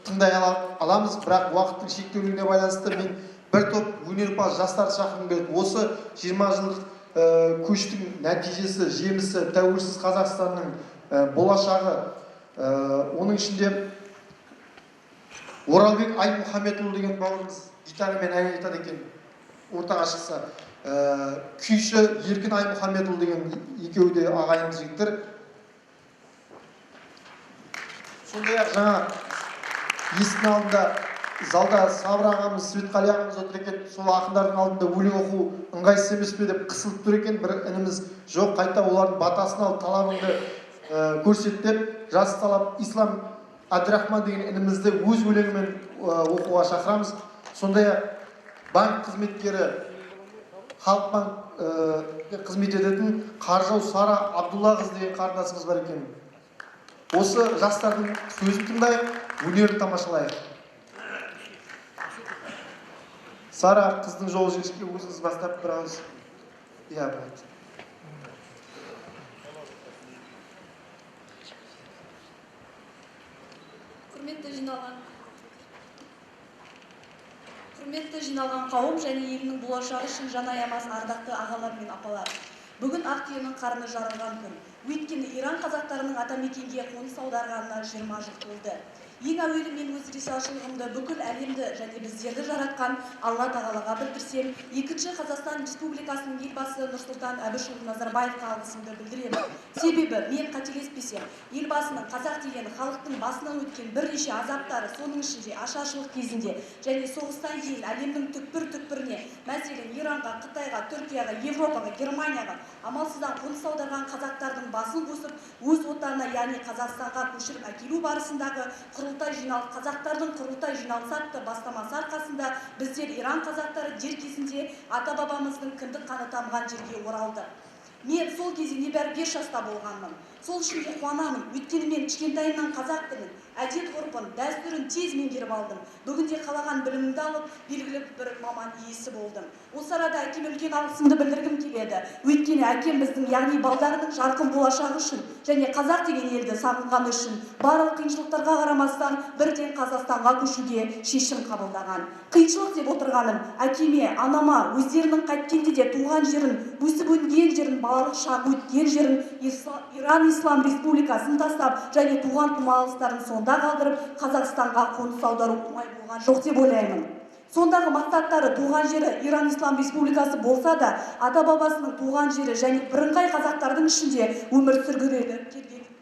тыңдай аламыз, бірақ уақыттың шектеулігіне байланысты мен бір топ өнерпаз жастарды шақырғым келеді. Осы 20 жылдық көштің нәтижесі, жемісі, тәуелсіз Қазақстанның болашағы, оның ішінде Оралбек Аймұхамедұлы деген бауырымыз гитарамен ән айтады екен, ортаға шықса. Күйші Еркін Аймұхамедұлы деген екеуі де ағайын жігіттер. Сондай-ақ жаңа есіктің алдында залда Сабыр ағамыз, Светқали ағамыз отыр екен. Сол ақындардың алдында өлең оқу ыңғайсыз емес пе деп қысылып тұр екен. Бір ініміз жоқ, қайта олардың батасын алып, талабыңды көрсетіп, жас талап Ислам Абдрахман деген інімізді өз өлеңімен оқуға шақырамыз. Сондай-ақ банк қызметкері, Халық банк қызмет ететін Қаржау Сара Абдуллақызы деген қарындасымыз бар екен. Осы жастардың сөзін тыңдайық, өнерін тамашалайық. Сара қыздың жол жіңішке өзіңіз бастап бір ауыз. Иә, болады. Құрметті жиналған қауым және елінің болашағы үшін жан аямас ардақты ағалар мен апалар. Бүгін ақ түйенің қарны жарылған күн. Өйткені Иран қазақтарының атамекенге қоныс аударғанына 20 жыл толды. Ең әуелі мен өз ризашылығымды бүкіл әлемді және біздерді жаратқан Алла тағалаға білдірсем, екінші Қазақстан Республикасының елбасы Нұрсұлтан Әбішұлы Назарбаевқа алғысымды білдіремін. Себебі мен қателеспесем, елбасының қазақ деген халықтың басынан өткен бірнеше азаптары, соның ішінде ашаршылық кезінде және соғыстан кейін әлемнің түкпір-түкпіріне, мәселен Иранға, Қытайға, Түркияға, Европаға, Германияға амалсыздан қоныс аударған қазақтардың басын қосып, өз отанына, яғни Қазақстанға көшіріп әкелу барысындағы қазақтардың құрылтай жиналысы атты бастамасы арқасында біздер Иран қазақтары дер кезінде ата-бабамыздың кіндік қаны тамған жерге оралды. Мен сол кезде небәрі 5 жаста болғанмын. Сол үшін де қуанамын. Өйткені мен кішкентайымнан қазақ тілін, әдет-ғұрпын, дәстүрін тез меңгеріп алдым. Бүгінде қалаған білімімді алып, белгілі бір маман иесі болдым. Осы арада әкеме үлкен алғысымды білдіргім келеді. Өйткені әкем біздің, яғни балдарының жарқын болашағы үшін және қазақ деген елді сағынғаны үшін барлық қиыншылықтарға қарамастан бірден Қазақстанға көшуге шешім қабылдаған. Қиыншылық деп отырғаным әкеме, анама өздерінің қайткенде де туған жерін, өсіп өнген жерін, балалық шағы өткен жерін, Иран Ислам Республикасын тастап және туған тума-алыстарын сонда қалдырып Қазақстанға қоныс аудару оңай болған жоқ деп ойлаймын. Сондағы мақсаттары туған жері Иран Ислам Республикасы болса да, ата-бабасының туған жері және бірыңғай қазақтардың ішінде өмір сүргелі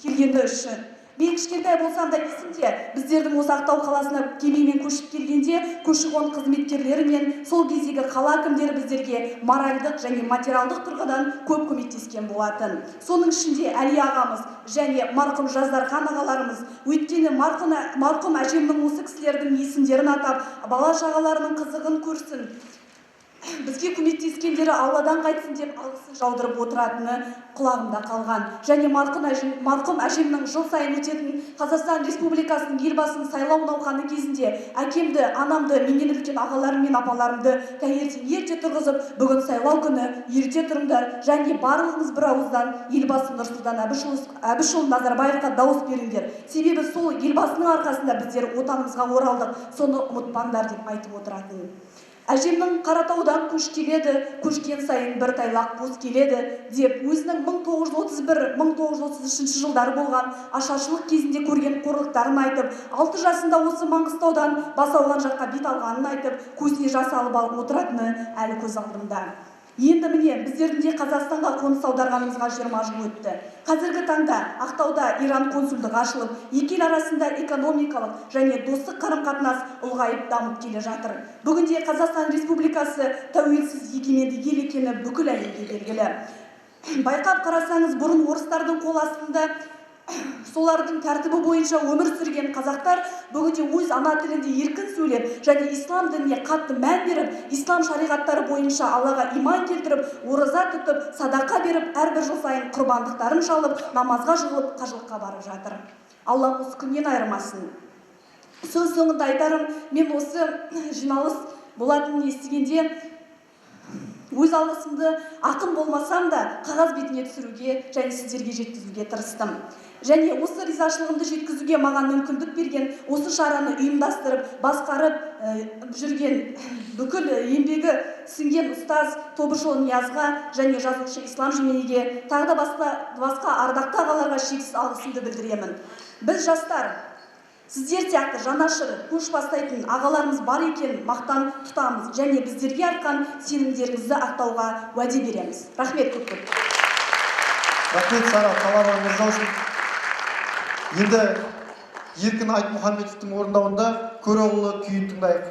келгені үшін. Мен кішкентай болсам да есімде, біздердің осы Ақтау қаласына кемемен көшіп келгенде, көші-қон қызметкерлері мен сол кездегі қала әкімдері біздерге моральдық және материалдық тұрғыдан көп көмектескен болатын. Соның ішінде Әли ағамыз және марқұм Жаздархан ағаларымыз, өйткені марқұм әжемнің осы кісілердің есімдерін атап, бала-шағаларының қызығын көрсін, бізге көмектескендері Алладан қайтсын деп алғысын жаудырып отыратыны құлағымда қалған. Және марқұм әжемнің жыл сайын өтетін Қазақстан Республикасының елбасының сайлау науқаны кезінде әкемді, анамды, менен үлкен ағаларым мен апаларымды таңертең ерте тұрғызып, бүгін сайлау күні ерте тұрыңдар және барлығыңыз бір ауыздан елбасы Нұрсұлтан Әбішұлы Назарбаевқа дауыс беріңдер. Себебі сол елбасының арқасында біздер отанымызға оралдық, соны ұмытпаңдар деп айтып отыратын. Әжемнің Қаратаудан көш келеді, көшкен сайын бір тайлақ бос келеді деп өзінің 1931-1933 жылдары болған ашаршылық кезінде көрген қорлықтарын айтып, 6 жасында осы Маңғыстаудан бас ауған жаққа бет алғанын айтып, көзіне жас алып отыратыны әлі көз алдымда. Енді міне, біздердің де Қазақстанға қоныс аударғанымызға 20 жыл өтті. Қазіргі таңда Ақтауда Иран консулдығы ашылып, екі ел арасында экономикалық және достық қарым-қатынас ұлғайып дамып келе жатыр. Бүгінде Қазақстан Республикасы тәуелсіз егеменді ел екені бүкіл әлемге белгілі. Байқап қарасаңыз, бұрын орыстардың қол астында солардың тәртібі бойынша өмір сүрген қазақтар бүгінде өз ана тілінде еркін сөйлеп және ислам дініне қатты мән беріп, ислам шариғаттары бойынша Аллаға иман келтіріп, ораза тұтып, садақа беріп, әрбір жыл сайын құрбандықтарын шалып, намазға жығылып, қажылыққа барып жатыр. Алла осы күннен айырмасын. Сөз соңында айтарым, мен осы жиналыс болатынын естігенде өз алғысымды ақын болмасам да қағаз бетіне түсіруге және сіздерге жеткізуге тырыстым. Және осы ризашылығымды жеткізуге маған мүмкіндік берген, осы шараны ұйымдастырып, басқарып жүрген бүкіл еңбегі сіңген ұстаз Тобышұлы Ниязға және жазушы Ислам Жеменеге, тағы да басқа ардақты ағаларға шексіз алғысымды білдіремін. Біз жастар сіздер сияқты жанашыр, көш бастайтын ағаларымыз бар екенін мақтан тұтамыз және біздерге артқан сенімдеріңізді ақтауға уәде береміз. Рахмет көп-көп. Рахмет Сара, талабыңыз мырза үшін. Енді Еркін Айтмұхамбетовтың орындауында Көроғлы күйін тыңдайық.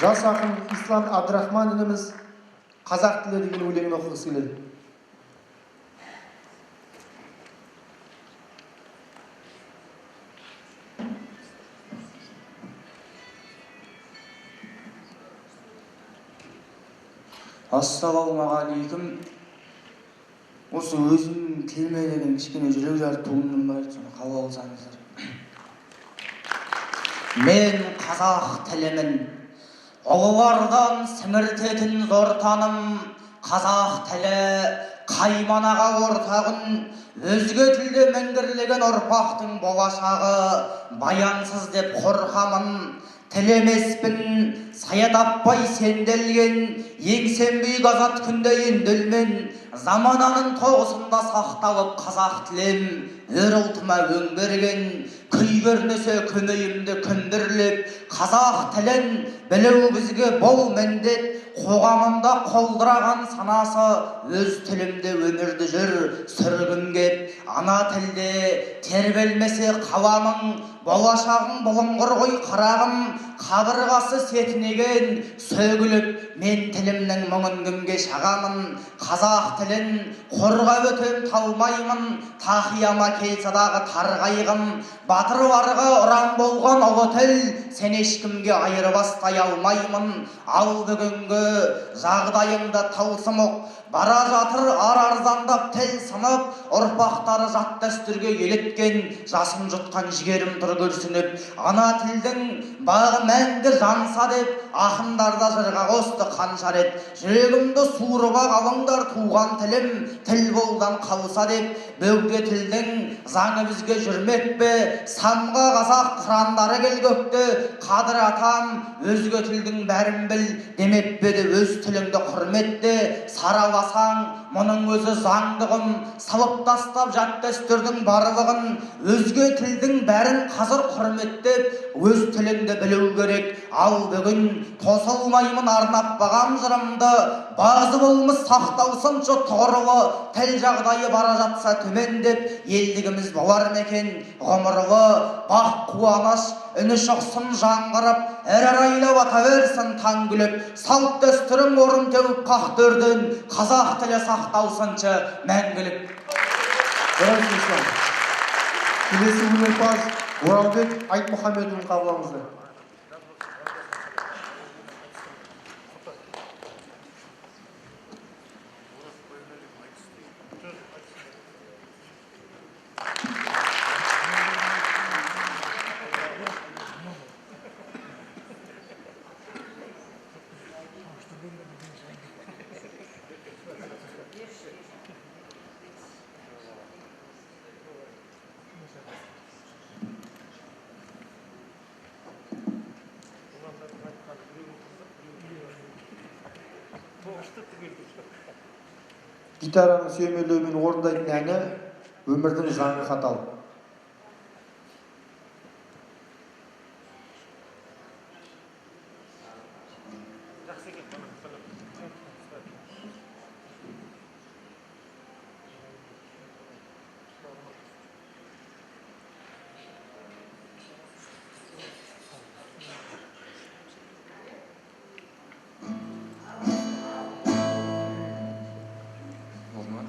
Жас ақын Ислам Абдрахман ініміз қазақ тілі деген өлеңін оқығысы келеді. Ассалаумағалейкум. Осы өзім келмеген кішкене жүрек жар туындым бар, соны қабыл алсаңыздар. Мен қазақ тілімін, ұлылардан сіміртетін зор таным, қазақ тілі қайманаға ортағын, өзге тілде мәңгірлеген ұрпақтың болашағы баянсыз деп қорқамын. Тілемеспін сая таппай сенделген еңсем бүйік азат күнде енделмен замананың тоғысында сақталып қазақ тілем өр ұлтыма өң берген күй көрнесе көмейімді күндірлеп қазақ тілін білу бізге бұл міндет қоғамымда қолдыраған санасы өз тілімде өмірді жүр сүргін кеп ана тілде тербелмесе қаламың болашағың бұлыңғыр ғой қарағым қабырғасы сетінеген сөгіліп мен тілімнің мұңын кімге шағамын қазақ тілін қорғап өтем талмаймын тақияма келсе дағы тарғайғым батыр барға ұран болған ұлы тіл сен ешкімге айырбастай алмаймын ал бүгінгі жағдайымда тылсым оқ бара жатыр арзандап тіл сынып ұрпақтары жат дәстүрге елеткен жасын жұтқан жігерім тұр күрсініп ана тілдің бағы мәңгі жанса деп ақындар да жырға қосты қанша рет жүрегімді суырып алыңдар туған тілім тіл болдан қалса деп бөгде тілдің заңы бізге жүрмек пе самға қазақ қырандары кел көкте қадір атам өзге тілдің бәрін біл демеп пе еді өз тіліңді құрметте сараласаң мұның өзі заңдығым салып тастап жат дәстүрдің барлығын өзге тілдің бәрін қазір құрметтеп өз тіліңді білу керек ал бүгін тосылмаймын арнап бағам жырымды бағзы болмыс сақталсыншы тұғырлы тіл жағдайы бара жатса төмендеп елдігіміз болар ма екен ғұмырлы бақ қуаныш үні шықсын жаңғырып әр арайлап ата берсін таң күліп салт дәстүрің орын теуіп қақ төрден қазақ тілі сақталсыншы мәңгілік. келесі өнерпаз Оралбек Айтмұхамедұлын қабылдаңыздар. Гитараның сүйемелдеуімен орындайтын әні өмірдің заңы қатал. Olmaz.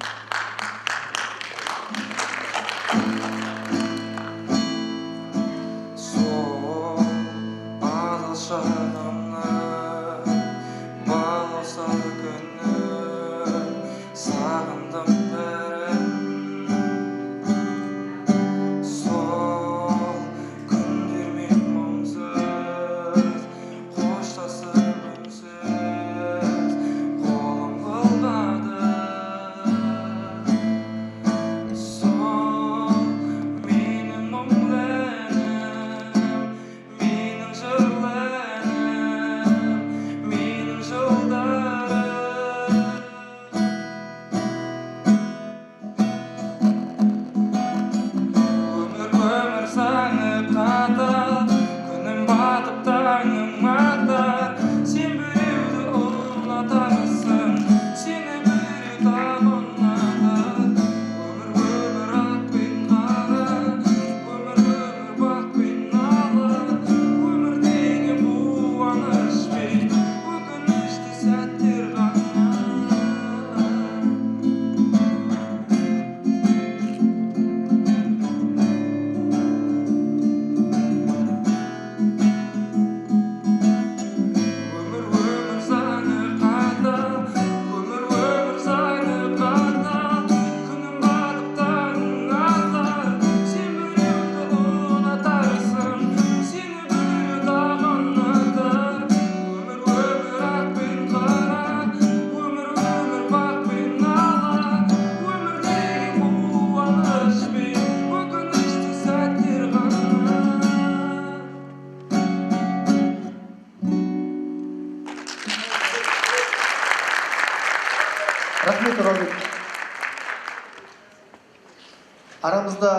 Арамызда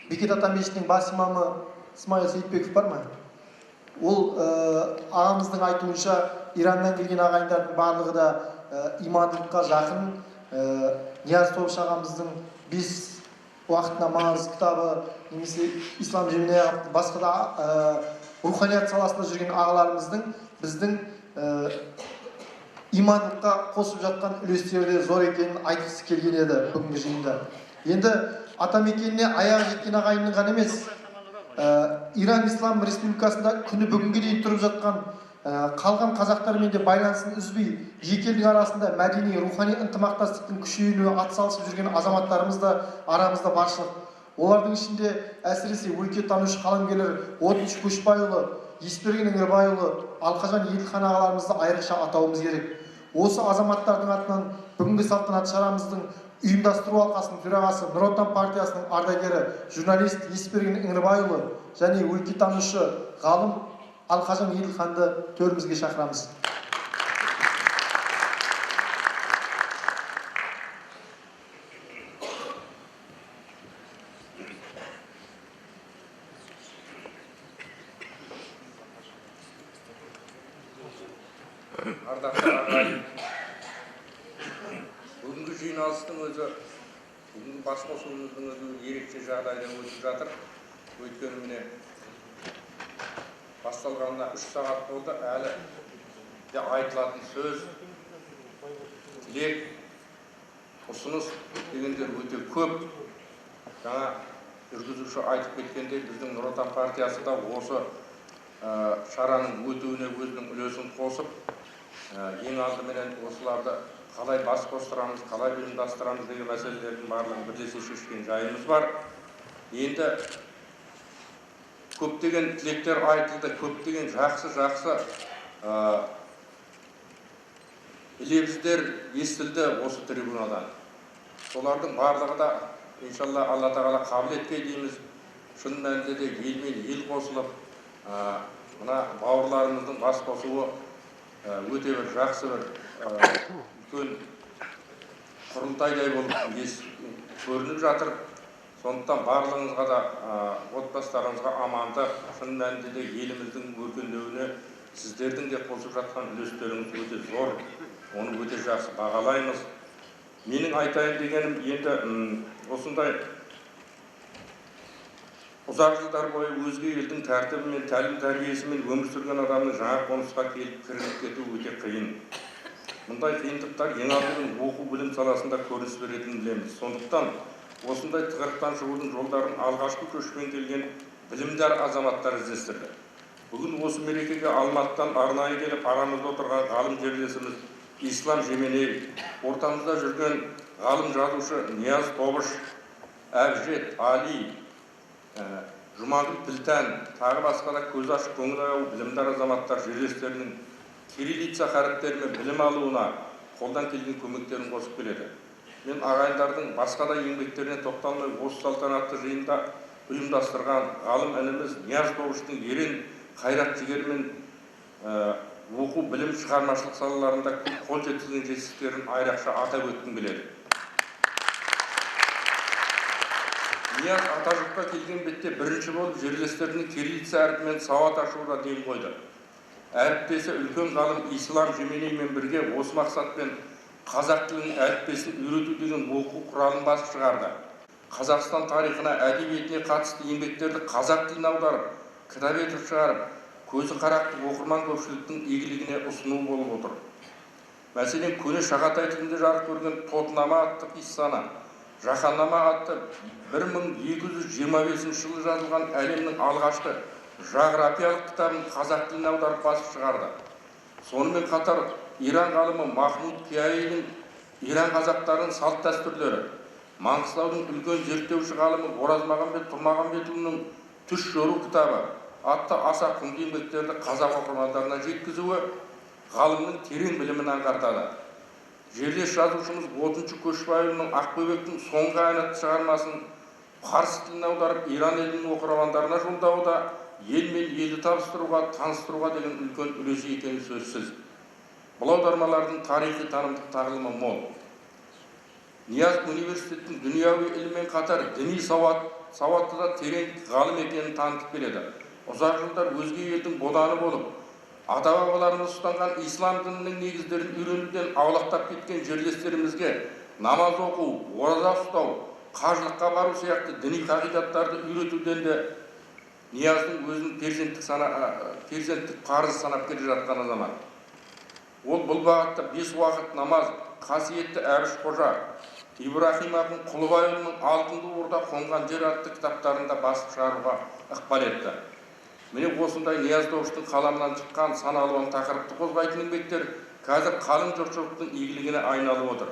Бекет Ата мешітінің бас имамы Исмаил Сейітбеков бар ма? Ол ағамыздың айтуынша Ираннан келген ағайындардың барлығы да имандылыққа жақын. Нияз Тобыш ағамыздың 5 уақыт намаз кітабы, немесе ислам жеміне басқа да руханият саласында жүрген ағаларымыздың біздің имандылыққа қосып жатқан үлестері де зор екенін айтқысы келген еді бүгінгі жиында. Енді атамекеніне аяғы жеткен ағайынның ғана емес, Иран Ислам Республикасында күні бүгінге дейін тұрып жатқан қалған қазақтармен де байланысын үзбей, екі елдің арасында мәдени, рухани ынтымақтастықтың күшеюіне атсалысып жүрген азаматтарымыз да арамызда баршылық. Олардың ішінде әсіресе өлкетанушы қаламгерлер Отыншы Көшбайұлы, Есберген Іңірбайұлы, Алқажан Еділхан ағаларымызды айрықша атауымыз керек. Осы азаматтардың атынан бүгінгі салтанат шарамыздың ұйымдастыру алқасының төрағасы Нұр Отан партиясының ардагері журналист Есберген Іңірбайұлы және өлкетанушы ғалым Алқажан Еділханды төрімізге шақырамыз. Ардақты ағайын, бүгінгі жиналыстың өзі, бүгінгі басқосуымыздың өзі ерекше жағдайда өтіп жатыр. Өйткені міне басталғанына 3 сағат болды, әлі де айтылатын сөз, тілек, ұсыныс дегендер өте көп. Жаңа жүргізуші айтып кеткендей, біздің Нұр Отан партиясы да осы шараның өтуіне өзінің үлесін қосып, ең алдыменен осыларды қалай бас қостырамыз, қалай ұйымдастырамыз деген мәселелердің барлығын бірлесе шешкен жайымыз бар. Енді көптеген тілектер айтылды, көптеген жақсы лебіздер естілді осы трибунадан. Солардың барлығы да иншалла Алла тағала қабыл етке дейміз. Шын мәнінде де ел мен ел қосылып, мына бауырларымыздың бас қосуы өте бір жақсы бір үлкен құрылтайдай болып көрініп жатыр. Сондықтан барлығыңызға да отбасыларыңызға амандық, шын мәнінде де еліміздің өркендеуіне сіздердің де қосып жатқан үлестеріңіз өте зор. Оны өте жақсы бағалаймыз. Менің айтайын дегенім енді осындай ұзақ жылдар бойы өзге елдің тәртібі мен тәлім тәрбиесімен өмір сүрген адамның жаңа қонысқа келіп кіріп кету өте қиын. Мұндай қиындықтар ең алдымен оқу білім саласында көрініс беретінін білеміз. Сондықтан осындай тығырықтан шығудың жолдарын алғашқы көшпен келген білімдар азаматтар іздестірді. Бүгін осы мерекеге Алматыдан арнайы келіп арамызда отырған ғалым жерлесіміз Ислам Жеменей, ортамызда жүрген ғалым жазушы Нияз Тобыш, Әбжет, Али, Жұмагүл Пілтән, тағы басқа да көз ашық көңіл аяу білімдар азаматтар жерлестерінің кириллица харіптерімен білім алуына қолдан келген көмектерін қосып келеді. Мен ағайындардың басқа да еңбектеріне тоқталмай осы салтанатты жиында ұйымдастырған ғалым ініміз Нияз Тобыштың ерен қайрат жігермен оқу білім шығармашылық салаларында қол жеткізген жетістіктерін айрықша атап өткім келеді. Нияз Атажұртқа келген бетте бірінші болып жерлестерінің кириллица әріпімен сауат ашуға ден қойды. Әріптесі үлкен ғалым Ислам Жеменеймен бірге осы мақсатпен қазақ тілінің әріппесін үйрету деген оқу құралын басып шығарды. Қазақстан тарихына, әдебиетіне қатысты еңбектерді қазақ тіліне аударып, кітап етіп шығарып, көзі қарақты оқырман көпшіліктің игілігіне ұсыну болып отыр. Мәселен, көне Шағатай тілінде жарық көрген Тотнама атты қиссаны, Жаһаннама атты 1225 жылы жазылған әлемнің алғашқы жағрапиялық кітабын қазақ тіліне аударып басып шығарды. Сонымен қатар Иран ғалымы Махмуд Кияидің Иран қазақтарының салт дәстүрлері, Маңғыстаудың үлкен зерттеуші ғалымы Оразмағамбет Тұрмағамбетұлының Түш жору кітабы атты аса құнды еңбектерді қазақ оқырмандарына жеткізуі ғалымның терең білімін аңғартады. Жерлес жазушымыз Отыншы Көшбайұлының Ақбөбектің соңғы ән атты шығармасын парсы тіліне аударып Иран елінің оқырмандарына жолдауы да ел мен елді табыстыруға, таныстыруға деген үлкен үлесі екені сөзсіз. Бұл аудармалардың тарихи танымдық тағылымы мол. Нияз университеттің дүнияви іліммен қатар діни сауатты да терең ғалым екенін танытып береді. Ұзақ жылдар өзге елдің боданы болып, ата-бабаларымыз ұстанған ислам дінінің негіздерін үйренуден аулақтап кеткен жерлестерімізге намаз оқу, ораза ұстау, қажылыққа бару сияқты діни қағидаттарды үйретуден де Нияздың өзінің перзенттік парызы санап келе жатқан азамат. Ол бұл бағытта 5 уақыт намаз, қасиетті Әбіш Қожа, Ибрахим ақын Құлыбайұлының алтынды орда қонған жер атты кітаптарында басып шығаруға ықпал етті. Міне осындай Нияз Добыштың қаламынан шыққан сан алуан тақырыпты қозғайтын еңбектер қазір қалың жұртшылықтың игілігіне айналып отыр.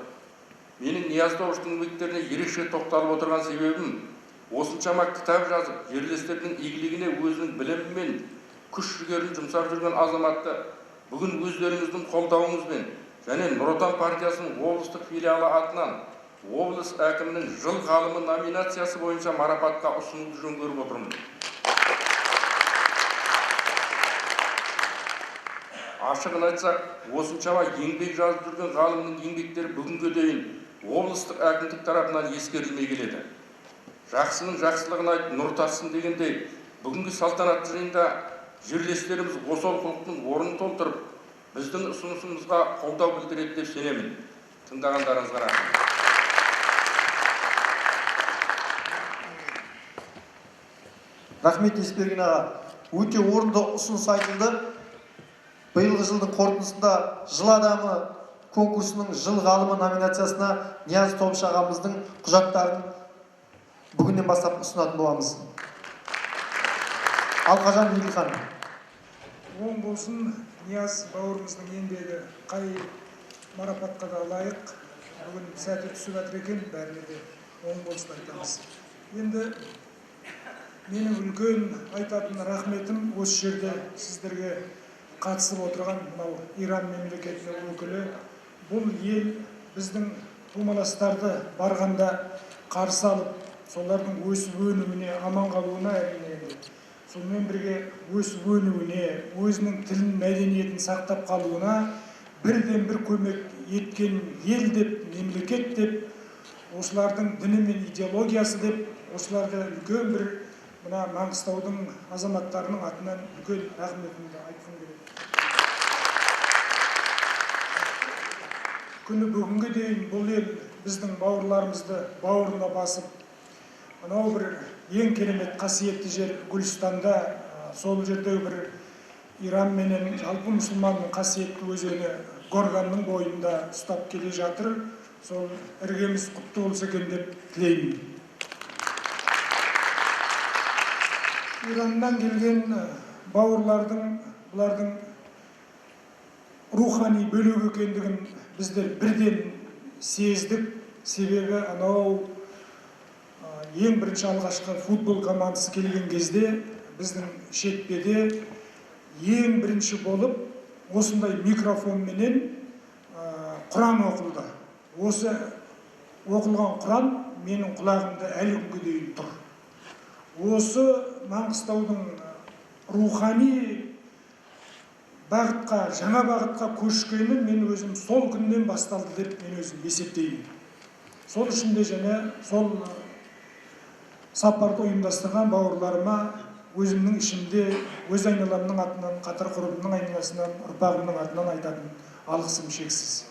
Менің Нияз Добыштың еңбектеріне ерекше тоқталып отырған себебім, осыншама кітап жазып, жерлестердің игілігіне өзінің білімі мен күш-жігерін жұмсап жүрген азаматты бүгін өздеріңіздің қолдауыңызбен және Нұр Отан партиясының облыстық филиалы атынан облыс әкімінің жыл ғалымы номинациясы бойынша марапатқа ұсынуды жөн көріп отырмын. Ашығын айтсақ, осыншама еңбек жазып жүрген ғалымның еңбектері бүгінге дейін облыстық әкімдік тарапынан ескерілмей келеді. Жақсының жақсылығын айтып, нұр тассын дегендей, бүгінгі салтанатты жиында жерлестеріміз осы олқылықтың орнын толтырып, біздің ұсынысымызға қолдау білдіреді деп сенемін. Тыңдағандарыңызға рахмет. Рахмет Есберген аға. Өте орынды ұсыныс айтылды. Биылғы жылдың қорытындысында жыл адамы конкурсының жыл ғалымы номинациясына Нияз Добыш ағамыздың құжаттарын бүгіннен бастап ұсынатын боламыз. Алқажан Елхан. Оң болсын, Нияз бауырымыздың еңбегі қай марапатқа да лайық. Бүгін сәті түсіп жатыр екен, бәріне де оң болсын айтамыз. Енді менің үлкен айтатын рахметім осы жерде сіздерге қатысып отырған мынау Иран мемлекетінің өкілі. Бұл ел біздің тумаластарды барғанда қарсы алып, солардың өсіп өнуіне, аман қалуына әрине енді. Сонымен бірге өсіп өнуіне, өзінің тілін, мәдениетін сақтап қалуына бірден бір көмек еткен ел деп, мемлекет деп, осылардың діні мен идеологиясы деп, осыларды үлкен бір мына Маңғыстаудың азаматтарының атынан үлкен рахметімді айтқым келеді. Күні бүгінге дейін бұл ел біздің бауырларымызды бауырына басып, анау бір ең керемет қасиетті жер Гүлстанда, сол жерде бір Иран менен жалпы мұсылманның қасиетті өзені Горганның бойында ұстап келе жатыр. Сол іргеміз құтты болса екен деп тілеймін. Ираннан келген бауырлардың, бұлардың рухани бөлек екендігін біздер бірден сездік. Себебі анау ең бірінші алғашқы футбол командасы келген кезде біздің шетпеде ең бірінші болып осындай микрофонменен Құран оқылды. Осы оқылған Құран менің құлағымда әлі күнге дейін тұр. Осы Маңғыстаудың рухани бағытқа, жаңа бағытқа көшкені мен өзім сол күннен басталды деп мен өзім есептеймін. Сол үшін де және сол сапарды ұйымдастырған бауырларыма өзімнің ішімде, өз айналамның атынан, қатар құрбымның айналасынан, ұрпағымның атынан айтатын алғысым шексіз.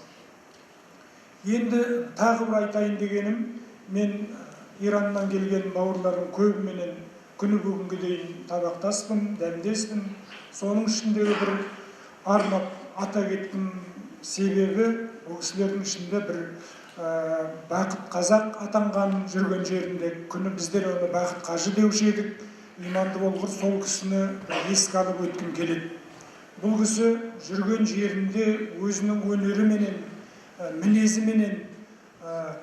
Енді тағы бір айтайын дегенім, мен Ираннан келген бауырларым көбіменен күні бүгінге дейін табақтаспын, дәмдеспін. Соның ішіндегі бір арнап ата кеттім себебі, ол кісілердің ішінде бір Бақыт Қазақ атанған жүрген жерінде күні біздер оны Бақыт Қажы деуші едік. Иманды болғыр сол кісіні еске алып өткім келеді. Бұл кісі жүрген жерінде өзінің өнеріменен, мінезіменен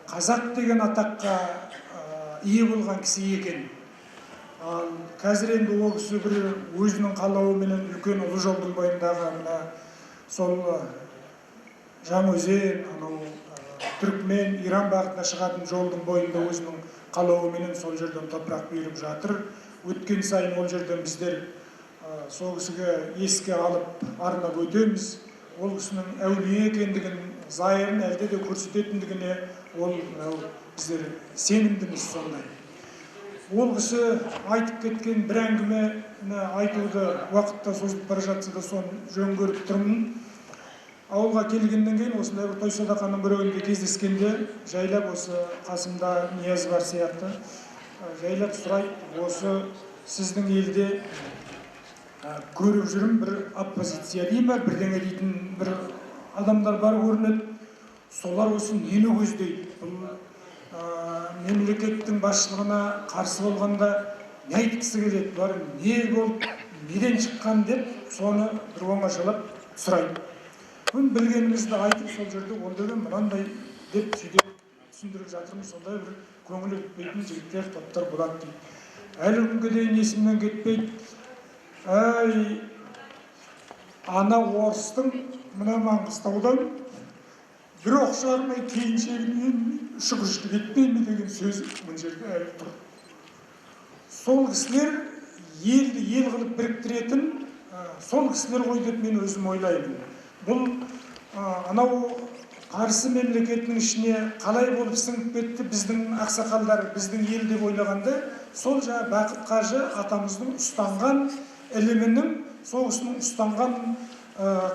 қазақ деген атаққа ие болған кісі екен. Ал қазір енді ол кісі бір өзінің қалауыменен үлкен ұлы жолдың бойындағы мына сол Жаңаөзен, анау Түркмен, Иран бағытына шығатын жолдың бойында өзінің қалауыменен сол жерден топырақ беріп жатыр. Өткен сайын ол жерден біздер сол кісіге еске алып арнап өтеміз. Ол кісінің әулие екендігін, зайырын әлде де көрсететіндігіне ол біздер сенімдіміз сондай. Ол кісі айтып кеткен бір әңгімені айтуды уақытта созылып бара жатса да соны жөн көріп тұрмын. Ауылға келгеннен кейін осындай бір той садақаның біреуінде кездескенде жайлап осы қасымда Нияз бар сияқты жайлап сұрайды, осы сіздің елде көріп жүрім бір оппозиция дей ма, бірдеңе дейтін бір адамдар бар көрінеді. Солар осы нені көздейді? Мемлекеттің басшылығына қарсы болғанда не айтқысы келеді? Бар не болып, неден шыққан деп соны бір оңашалап сұрайды. Білгенімізді айтып сол жерде онда мынандай деп сөйтіп түсіндіріп жатырмыз. Сондай бір көңілі өтпейтін жігіттер, топтар болады дейді. Әлі күнге дейін есімнен кетпейді. Әй, ана орыстың мына Маңғыстаудан бір оқшармай кейіншегінен шүкіршілік етпейме деген сөз мына жерде әлі тұр. Сол кісілер елді ел қылып біріктіретін сол кісілер ғой деп мен өзім ойлаймын. Бұл анау қарсы мемлекеттің ішіне қалай болып сіңіп кетті біздің ақсақалдар, біздің ел деп ойлағанда, сол жаңа Бақыт Қажы атамыздың ұстанған ілімінің, сол кісінің ұстанған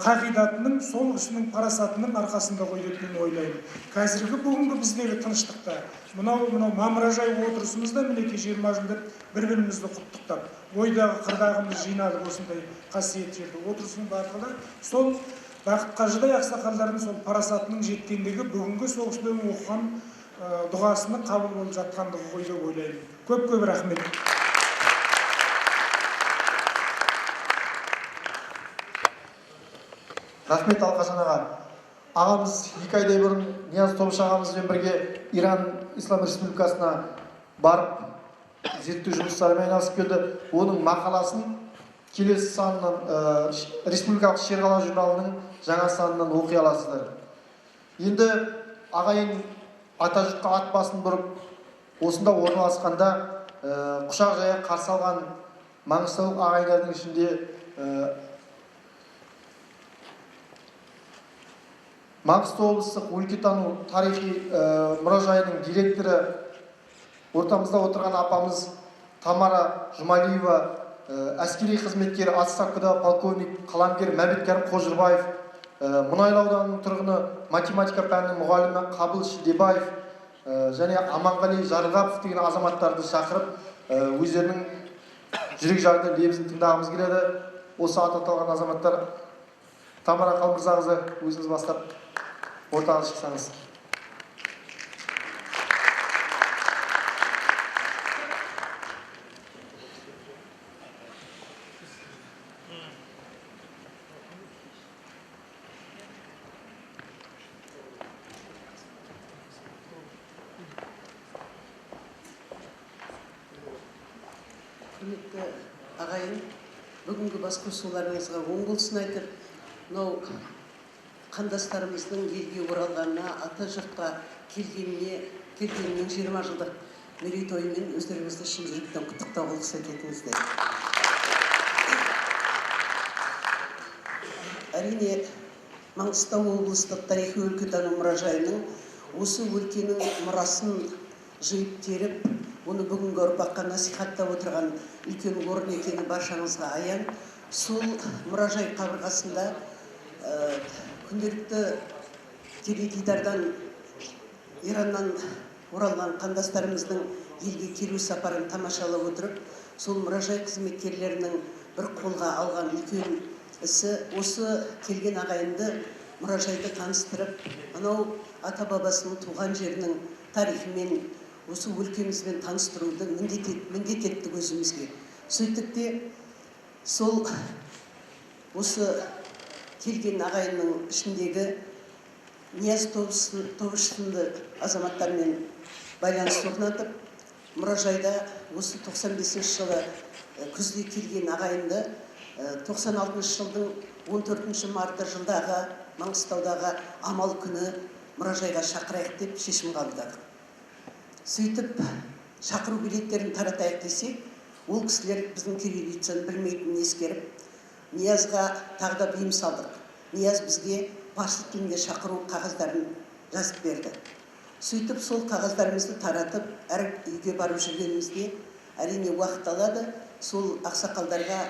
қағидатының, сол кісінің парасатының арқасында ғой деп мен ойлаймын. Қазіргі бүгінгі біздегі тыныштықта, мынау мамыражай отырысымызда мінеки 20 жыл деп бір-бірімізді құттықтап, ойдағы қырдағымыз жиналып осындай қасиетті жерде отырысының барқылы, сол Бақыт Қажыдай ақсақалдардың сол парасатының жеткендігі бүгінгі сол кісілердің оқыған дұғасының қабыл болып жатқандығы ғой деп ойлаймын. Көп рахмет. Рахмет Алқажан аға. Ағамыз 2 айдай бұрын Нияз Тобыш ағамызбен бірге Иран Ислам Республикасына барып зерттеу жұмыстарымен айналысып келді. Оның мақаласын келесі санынан Республикалық Шерғала журналының жаңа санынан оқи аласыздар. Енді ағайын атажұртқа ат басын бұрып осында орналасқанда құшақ жая қарсы алған маңғыстаулық ағайындардың ішінде Маңғыстау облыстық өлкетану тарихи мұражайының директоры ортамызда отырған апамыз Тамара Жұмалиева, әскери қызметкер отставкада полковник қаламгер Мәмбеткәрім Қожырбаев, Мұнайлы ауданының тұрғыны математика пәнінің мұғалімі Қабыл Шидебаев және Аманғали Жарылғапов деген азаматтарды шақырып өздерінің жүрек жарды лебізін тыңдағымыз келеді. Осы аталған азаматтар Тамара Қалмырзақызы өзіңіз бастап ортаға шықсаңыз. Құрметті ағайын, бүгінгі басқосуларыңызға оң болсын айтып, мынау қандастарымыздың елге оралғанына, ата жұртқа келгеніне 20 жылдық мерейтойымен өздеріңізді шын жүректен құттықтауға рұқсат етіңіздер. Әрине, Маңғыстау облыстық тарихи өлкетану мұражайының осы өлкенің мұрасын жиып теріп, оны бүгінгі ұрпаққа насихаттап отырған үлкен орын екені баршаңызға аян. Сол мұражай қабырғасында күнделікті теледидардан Ираннан оралған қандастарымыздың елге келу сапарын тамашалап отырып, сол мұражай қызметкерлерінің бір қолға алған үлкен ісі осы келген ағайынды мұражайды таныстырып, анау ата-бабасының туған жерінің тарихымен, осы өлкемізбен таныстыруды міндет еттік өзімізге. Сөйттік те, сол осы келген ағайынның ішіндегі Нияз Тобыш сынды азаматтармен байланыс орнатып, мұражайда осы 95 жылы күзде келген ағайынды 96 жылдың 14 марты жылдағы Маңғыстаудағы амал күні мұражайға шақырайық деп шешім қабылдадық. Сөйтіп, шақыру билеттерін таратайық десек, ол кісілер біздің кириллицаны білмейтінін ескеріп, Ниязға тағы да бейім салдық. Нияз бізге парсы тілінде шақыру қағаздарын жазып берді. Сөйтіп сол қағаздарымызды таратып, әр үйге барып жүргенімізде әрине уақыт алады. Сол ақсақалдарға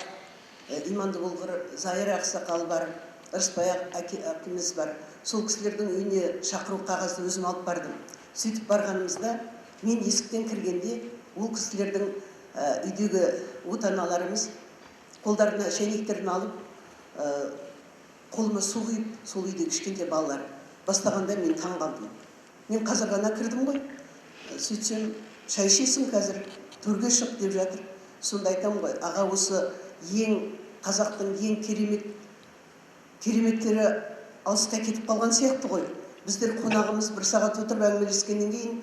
Иманды болғыр Зайыр ақсақал бар, Ырысбай әкеміз бар. Сол кісілердің үйіне шақыру қағазды өзім алып бардым. Сөйтіп барғанымызда мен есіктен кіргенде ол кісілердің үйдегі отаналарымыз қолдарына шәйнектерін алып, қолыма су құйып, сол үйде кішкентай балалар бастағанда мен таң қалдым. Мен қазір ғана кірдім ғой. Сөйтсем, шай ішесің қазір, төрге шық деп жатыр. Сонда айтамын ғой, аға, осы қазақтың ең кереметтері алыста кетіп қалған сияқты ғой. Біздер қонағымыз бір сағат отырып әңгімелескеннен кейін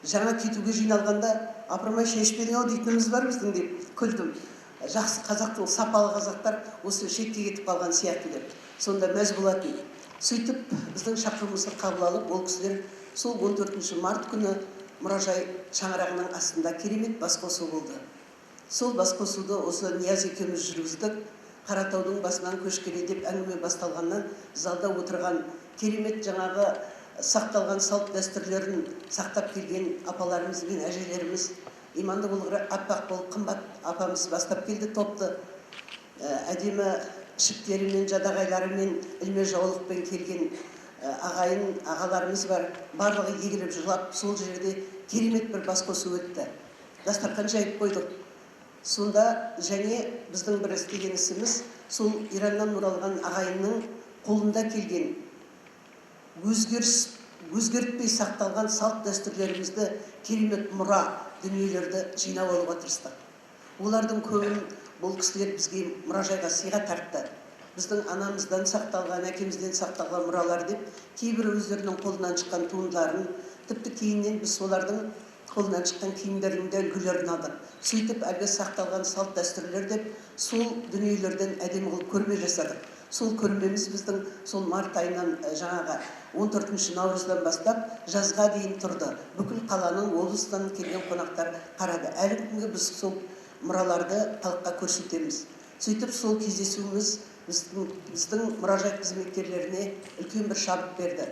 жаңа кетуге жиналғанда апырмай шай ішпедің-ау дейтініміз бар біздің деп күлдім. Жақсы қазақтың сапалы қазақтар осы шетке кетіп қалған сияқты деп. Сонда мәз болатын. Сөйтіп біздің шақыруымызды қабыл алып, ол кісілер сол 14 март күні мұражай шаңырағының астында керемет басқосу болды. Сол басқосуды осы Нияз екеуміз жүргіздік. Қаратаудың басынан көшкелі деп әңгіме басталғаннан залда отырған керемет жаңағы сақталған салт дәстүрлерін сақтап келген апаларымыз бен әжелеріміз, Иманды болғыр аппақ болып қымбат апамыз бастап келді топты. Әдемі ішіктерімен, жадағайларымен, ілме жаулықпен келген ағайын ағаларымыз бар. Барлығы егіліп жылап, сол жерде керемет бір басқосу өтті. Дастархан жайып қойдық. Сонда және біздің бір істеген ісіміз сол Ираннан оралған ағайынның қолында келген өзгертпей сақталған салт дәстүрлерімізді, керемет мұра дүниелерді жинап алуға тырыстық. Олардың көбін бұл кісілер бізге мұражайға сыйға тартты. Біздің анамыздан сақталған, әкемізден сақталған мұралар деп, кейбір өздерінің қолынан шыққан туындыларын, тіпті кейіннен біз солардың қолынан шыққан киімдерінің де үлгілерін алдық. Сөйтіп әлгі сақталған салт дәстүрлер деп, сол дүниелерден әдемі қылып көрме жасадық. Сол көрмеміз біздің сол март айынан жаңағы 14 наурыздан бастап жазға дейін тұрды. Бүкіл қаланың, облыстан келген қонақтар қарады. Әлі күнге біз сол мұраларды халыққа көрсетеміз. Сөйтіп сол кездесуіміз біздің мұражай қызметкерлеріне үлкен бір шабыт берді.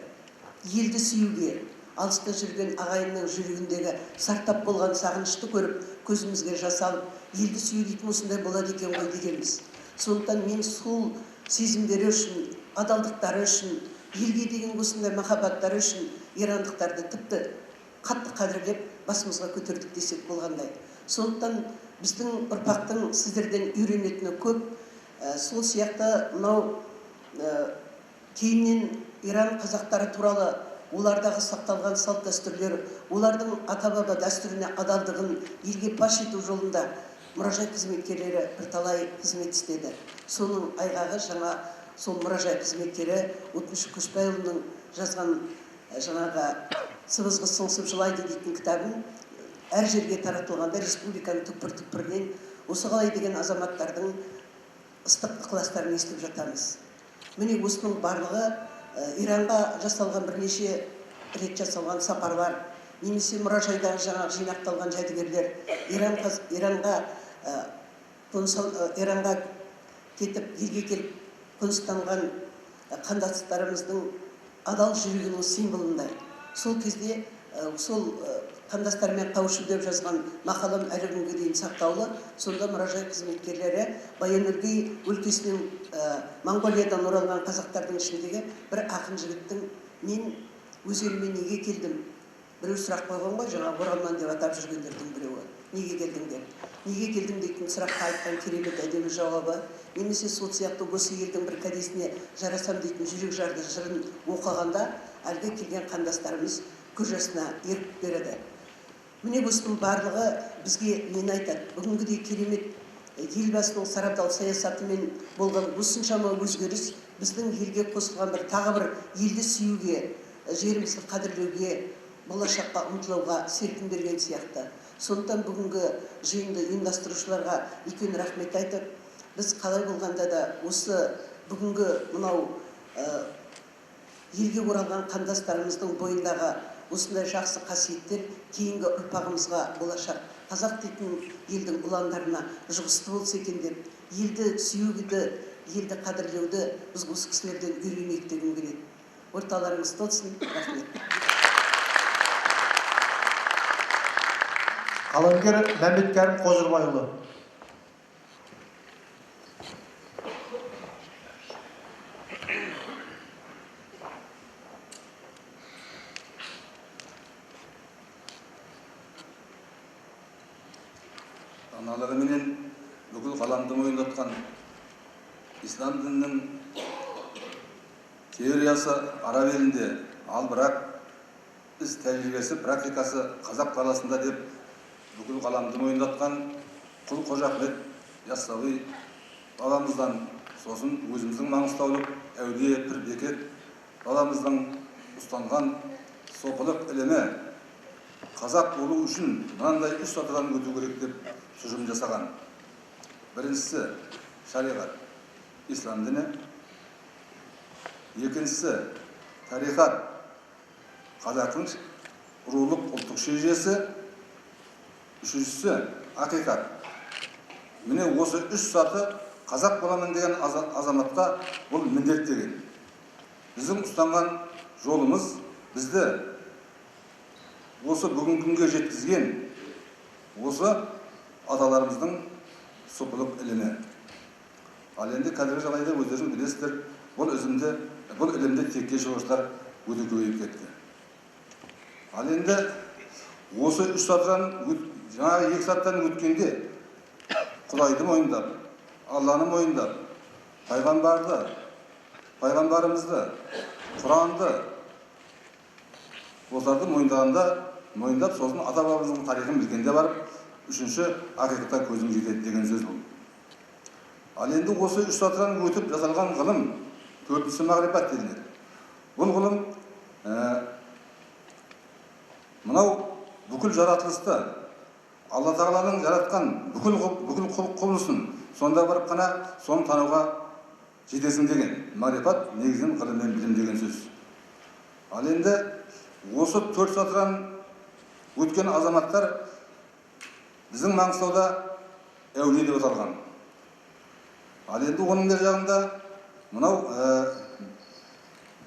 Елді сүюге, алыста жүрген ағайынның жүрегіндегі сартап болған сағынышты көріп, көзімізге жас алып, елді сүю дейтін осындай болады екен ғой дегенбіз. Сондықтан мен сол сезімдері үшін, адалдықтары үшін, елге деген осындай махаббаттары үшін ирандықтарды тіпті қатты қадірлеп басымызға көтердік десек болғандай. Сондықтан біздің ұрпақтың сіздерден үйренетіні көп. Сол сияқты мынау кейіннен Иран қазақтары туралы олардағы сақталған салт дәстүрлер, олардың ата-баба дәстүріне адалдығын елге паш ету жолында мұражай қызметкерлері бірталай қызмет істеді. Соның айғағы жаңа сол мұражай қызметкері Отыншы Көшбайұлының жазған жаңағы «Сыбызғы сыңсып жылайды» дейтін кітабын әр жерге таратылғанда республиканың түкпір-түкпірінен осы қалай деген азаматтардың ыстық ықыластарын естіп жатамыз. Міне осының барлығы Иранға жасалған бірнеше рет жасалған сапарлар, немесе мұражайдағы жаңағы жинақталған жәдігерлер, Иранға кетіп, елге келіп қоныстанған қандастарымыздың адал жүрегінің символындай. Сол кезде сол қандастармен қауышу деп жазған мақалам әлі күнге дейін сақтаулы. Сонда мұражай қызметкерлері Баян-өлгей өлкесінен Монғолиядан оралған қазақтардың ішіндегі бір ақын жігіттің мен өз еліме неге келдім? Біреу сұрақ қойған ғой, жаңа оралман деп атап жүргендердің біреуі. Неге келдің деп. Неге келдім дейтін сұраққа айтқан керемет әдемі жауабы, немесе сол сияқты осы елдің бір кәдесіне жарасам дейтін жүрек жарды жырын оқығанда әлгі келген қандастарымыз көз жасына еріп береді. Міне осының барлығы бізге нені айтады? Бүгінгідей керемет елбасының сарабдал саясатымен болған осыншама өзгеріс біздің елге қосылған бір тағы бір елді сүюге, жерімізді қадірлеуге, болашаққа ұмтылуға серпін берген сияқты. Сондықтан бүгінгі жиынды ұйымдастырушыларға үлкен рахмет айтып, біз қалай болғанда да осы бүгінгі мынау елге оралған қандастарымыздың бойындағы осындай жақсы қасиеттер кейінгі ұрпағымызға болашақ қазақ дейтін елдің ұландарына жұғысты болса екен деп, елді сүюді, елді қадірлеуді біз осы кісілерден үйренейік дегім келеді. Орталарыңыз толсын. Рахмет. қаламгер Мәмбеткәрім Қожырбайұлы. Аналары менен бүкіл ғаламды мойындатқан ислам дінінің теориясы араб елінде, ал бірақ іс тәжірибесі, практикасы қазақ даласында деп бүкіл ғаламды мойындатқан Құл Қожа Ахмет Яссауи бабамыздан, сосын өзіміздің маңғыстаулық әулие пір бекет бабамыздың ұстанған сопылық ілімі қазақ болу үшін мынандай 3 сатыдан өту керек деп тұжырым жасаған. Біріншісі шариғат, ислам діні. Екіншісі тарихат, қазақтың рулық ұлттық шежіресі. Үшіншісі ақиқат. Міне осы 3 саты қазақ боламын деген азаматқа бұл міндет деген. Біздің ұстанған жолымыз бізді осы бүгінгі күнге жеткізген осы аталарымыздың сопылық ілімі. Ал енді қазіргі жағдайда өздеріңіз білесіздер, бұл ілімде текке шығушылар өте көбейіп кетті. Ал енді осы 3 сатыдан, жаңағы 2 саттан өткенде Құдайды мойындап, Алланы мойындап, пайғамбарымызды, Құранды осыларды мойындап, сосын ата-бабамыздың тарихын білгенде барып, 3-ші ақиқатқа көзім жетеді деген сөз бұл. Ал енді осы 3 сатыдан өтіп жасалған ғылым 4-ші мағрифат делінеді. Бұл ғылым мынау бүкіл жаратылысты, Алла Тағаланың жаратқан бүкіл құбылысын сонда барып қана соны тануға жетесің деген. Мағрифат негізінен ғылым мен білім деген сөз. Ал енді осы 4 сатыдан өткен азаматтар біздің Маңғыстауда әулие деп аталған. Ал енді оның бер жағында мынау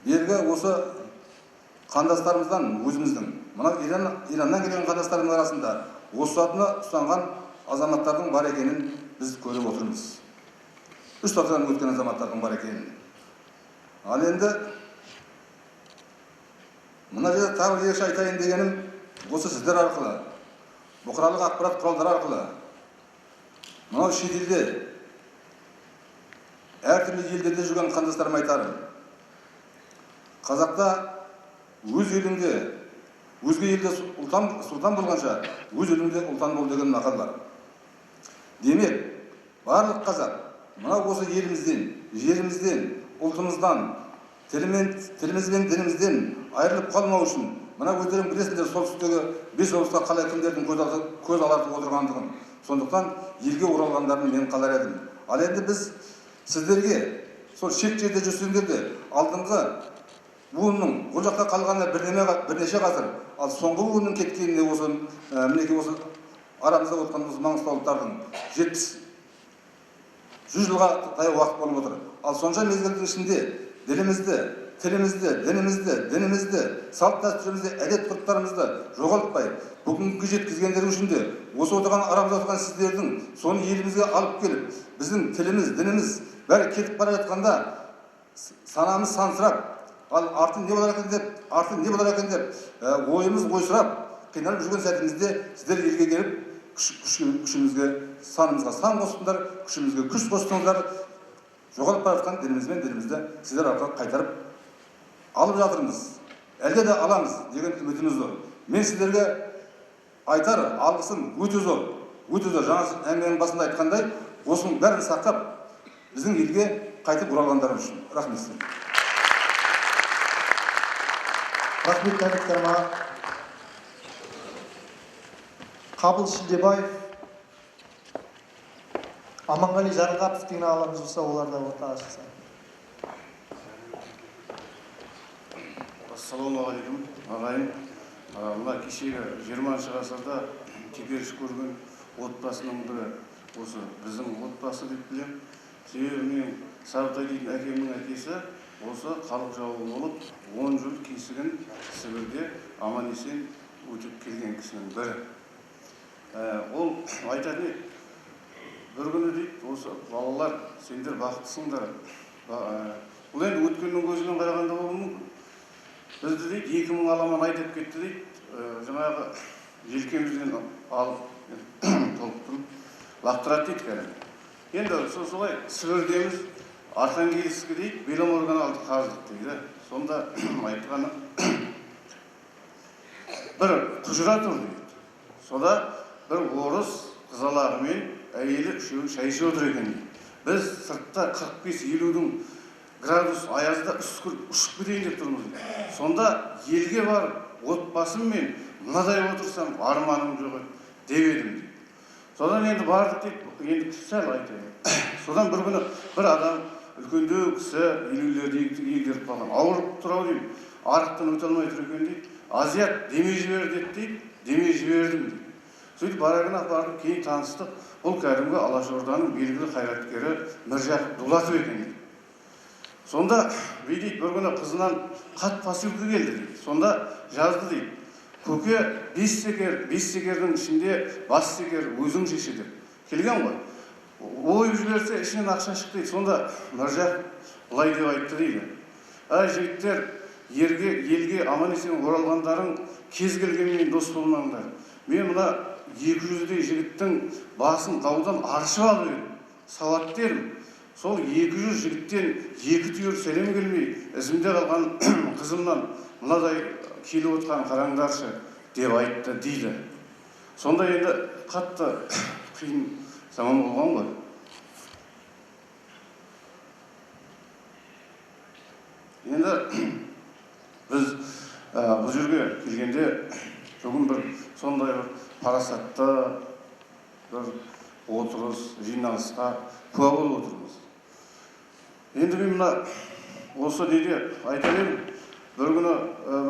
бергі осы қандастарымыздан өзіміздің, мынау Ираннан келген қандастарымыз арасында осы сатыны ұстанған азаматтардың бар екенін біз көріп отырмыз. 3 сатыдан өткен азаматтардың бар екенін. Ал енді мына жерде тағы ерекше айтайын дегенім, осы сіздер арқылы, бұқаралық ақпарат құралдары арқылы, мынау шетелде, әртүрлі елдерде жүрген қандастарым айтарым. Қазақта өз еліңде, өзге елде сұлтан болғанша, өз еліңде ұлтан бол деген мақал бар. Демек, барлық қазақ, мынау осы елімізден, жерімізден, ұлтымыздан, тіліміз бен дінімізден айырылып қалмау үшін, мына өздерің білесіңдер, солтүстіктегі 5 облыста қалай кімдердің көз алартып отырғандығын. Сондықтан елге оралғандарын мен қалар едім. Ал енді біз сіздерге сол шет жерде жүрсеңдер де алдыңғы буынның ол жақта қалғанына бірнеше ғасыр, ал соңғы буынның кеткеніне осы мінекей осы арамызда отырған осы маңғыстаулықтардың 70-100 жылға таяу уақыт болып отыр. Ал сонша мезгілдің ішінде ділімізді, тілімізді, дінімізді, салт дәстүрімізді, әдет ғұрыптарымызды жоғалтпай, бүгінгі жеткізгендері үшін де осы отырған арамызда отырған сіздердің соны елімізге алып келіп, біздің тіліміз, дініміз бәрі кетіп бара жатқанда санамыз сансырап, ал артын не болар екен деп, ойымыз ойсырап, қиналып жүрген сәтімізде сіздер елге келіп, күшімізге, санымызға сан қостыңдар, күшімізге күш қостыңдар, жоғалып бара жатқан дініміз бен ділімізді сіздер арқылы қайтарып алып жатырмыз. Әлде де аламыз деген үмітіміз зор. Мен сіздерге айтар алғысым өте зор. Жаңа әңгіменің басында айтқандай, осының бәрін сақтап, біздің елге қайтып оралғандар үшін. Рахмет сіздерге. Рахмет Мәмбеткәрім аға. Қабыл Шілдебаев, Аманғали Жарылғапов деген ағаларымыз болса, олар да ортаға шықса. Ассалаумағалейкум, ағайын. Мына кешегі 20-ші ғасырда теперіш көрген отбасының бірі осы біздің отбасы деп білем. Себебі мен Сарытай дейтін әкемнің әкесі осы халық жауы болып 10 жыл кесігін Сібірде аман есен өтіп келген кісінің бірі. Ол айтады, бір күні дейді, осы балалар, сендер бақыттысыңдар. Бұл енді өткеннің көзімен қарағанда болуы мүмкін. Бізді дейді, 2000 аламан айтып кетті дейді, жаңағы желкемізден алып, толықтым, лақтырады дейді кәдімгі. Енді солай Сібірдеміз, Архангельскі дейді, Беломордан алды қаздық дейді. Сонда айтқаны бір құжыра тұр дейді. Сода бір орыс қызалағымен әйелі үшеуі шай ішіп отыр екен дейді. Біз сыртта 45-50 градус аязда ұшып кетейін деп тұрмыз дейді. Сонда елге барып, отбасыммен мынадай отырсам арманым жоқ деп едім дейді. Содан енді бардық дейді, енді сәл айтайын. Содан бір күні бір адам үлкендеу кісі елулерді егеріп қалған. Ауырып тұрау деймін, арықтан өте алмай тұр екен дейді. Азиат деме жіберді дейді, деме жібердім дейді. Сөйтіп барағын апардым, кейін таныстық. Бұл кәдімгі Алашорданың белгілі қайраткері Міржақып Дулатов екен дейді. Сонда дейді, бір күні қызынан хат посылка келді дейді. Сонда жазды дейді. Көке 5 секердің ішінде бас секер өзің шеше деп. Келген ғой. Ойып жіберсе ішінен ақша шықты дейді. Сонда Міржақып былай деп айтты дейді. Жігіттер, елге аман есен оралғандарың кез келгенмен дос болмаңдар. Мен мына 200-дей жігіттің басын даудан аршып алып едім. Сауатты едім. Сол 200 жігіттен 2 түйір сәлем келмей, ізімде қалған қызымнан мынадай келіп отқан қараңдаршы деп айтты дейді. Сонда енді қатты қиын заман болған ғой. Енді біз бұл жерге келгенде бүгін бір сондай бір парасатты бір отырыс, жиналысқа куә болып отырмыз. Енді мен мына осы неде айтар едім, бір күні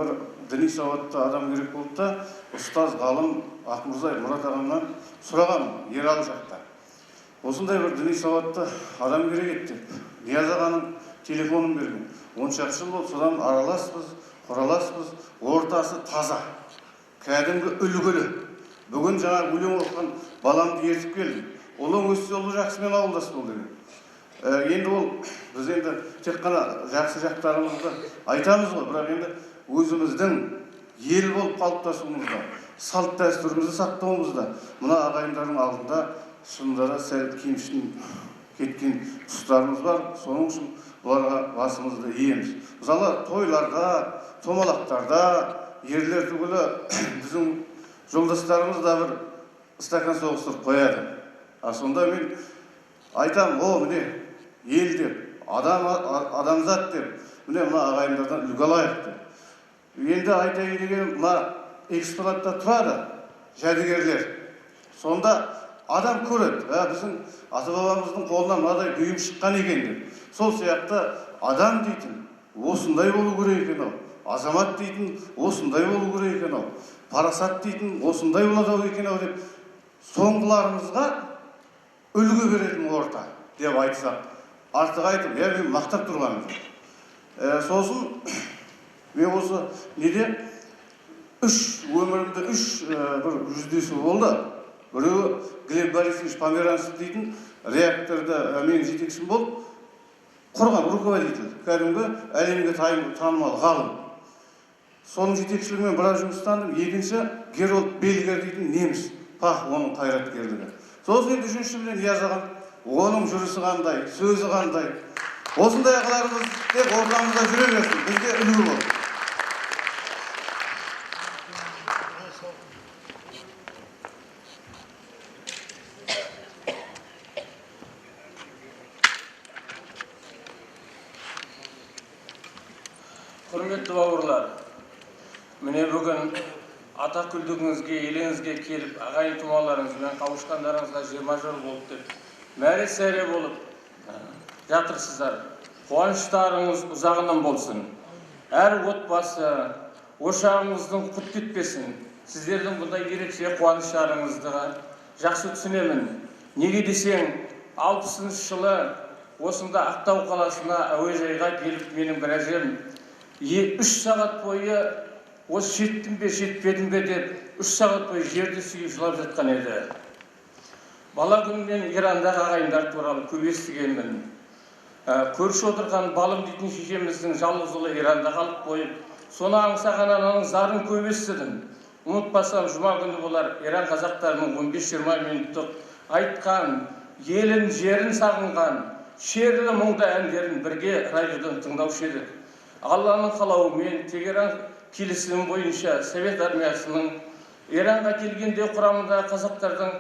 бір діни сауатты адам керек болды да, ұстаз ғалым Ақмұрзай Мұрат ағамнан сұраған Ералы жақта. Осындай бір діни сауатты адам керек еді деп, Нияз ағаның телефонын берген. 10 жыл болды, содан араласпыз, құраласпыз, ортасы таза, кәдімгі үлгілі. Бүгін жаңа өлең оқыған баламды ертіп келдім. Олың өссе олы жақсымен ауылдас бол деген. Енді ол, біз енді тек қана жақсы жақтарымызды айтамыз ғой, бірақ енді өзіміздің ел болып қалыптасуымызда, салт дәстүрімізді сақтауымызда, мына ағайындардың алдында шындары сәл кемшін кеткен тұстарымыз бар. Соның үшін бұларға басымызды иеміз. Мысалы, тойларда, томалақтарда ерлер түгілі біздің жолдастарымыз да бір стакан соғыстырып қояды. Сонда мен айтам, міне ел деп, адамзат деп, міне мына ағайындардан үлгі алайық деп. Енді айтайын деген, мына экспонатта тұрады жәдігерлер. Сонда адам көреді, біздің ата-бабамыздың қолынан мынадай бұйым шыққан екен деп. Сол сияқты адам дейтін осындай болу керек екен ау. Азамат дейтін осындай болу керек екен ау. Парасат дейтін осындай болады екен ау деп соңғыларымызға үлгі беретін орта деп айтсақ, артық айтып, мен мақтап тұрғаным. Сосын мен осы неде өмірімде үш бір жүздесу болды. Біреуі Глеб Борисович Померанцев дейтін реакторда мен жетекшім болып құрған руководитель, кәдімгі әлемге танымал ғалым. Соның жетекшілігімен біраз жұмыстандым. Екінші Герольд Бельгер дейтін неміс, пах оның қайраткерлігі. Сосын енді үшінші білен Нияз ағам, оның жүрісі қандай, сөзі қандай. Осындай ағаларымыз деп ортамызда жүре берсін, бізге үлгі бол. Құрметті бауырлар, міне бүгін атакүлдігіңізге, еліңізге келіп, ағайын тумаларыңызбен қауышқандарыңызға 20 жыл болып деп, мәре-сәре болып жатырсыздар. Қуаныштарыңыз ұзағынан болсын. Әр отбасы, ошағыңыздың құт кетпесін. Сіздердің бұндай ерекше қуаныштарыңызды жақсы түсінемін. Неге десең, 60 жылы осында Ақтау қаласына әуежайға келіп, менің бір әжем 3 сағат бойы осы жеттім бе, жетпедім бе деп 3 сағат бойы жерді сүйіп жылап жатқан еді. Бала күнімнен Ирандағы ағайындар туралы көп естігенмін. Көрші отырған балым дейтін шешеміздің жалғыз ұлы Иранда қалып қойып, соны аңсаған ананың зарын көп естідім. Ұмытпасам, жұма күні болар Иран қазақтарының 15-20 минуттық айтқан, елін, жерін сағынған, шерлі мұңды әндерін бірге радиодан тыңдаушы едік. Алланың қалауымен Тегеран келісімі бойынша Совет армиясының Иранға келгенде құрамында қазақтардың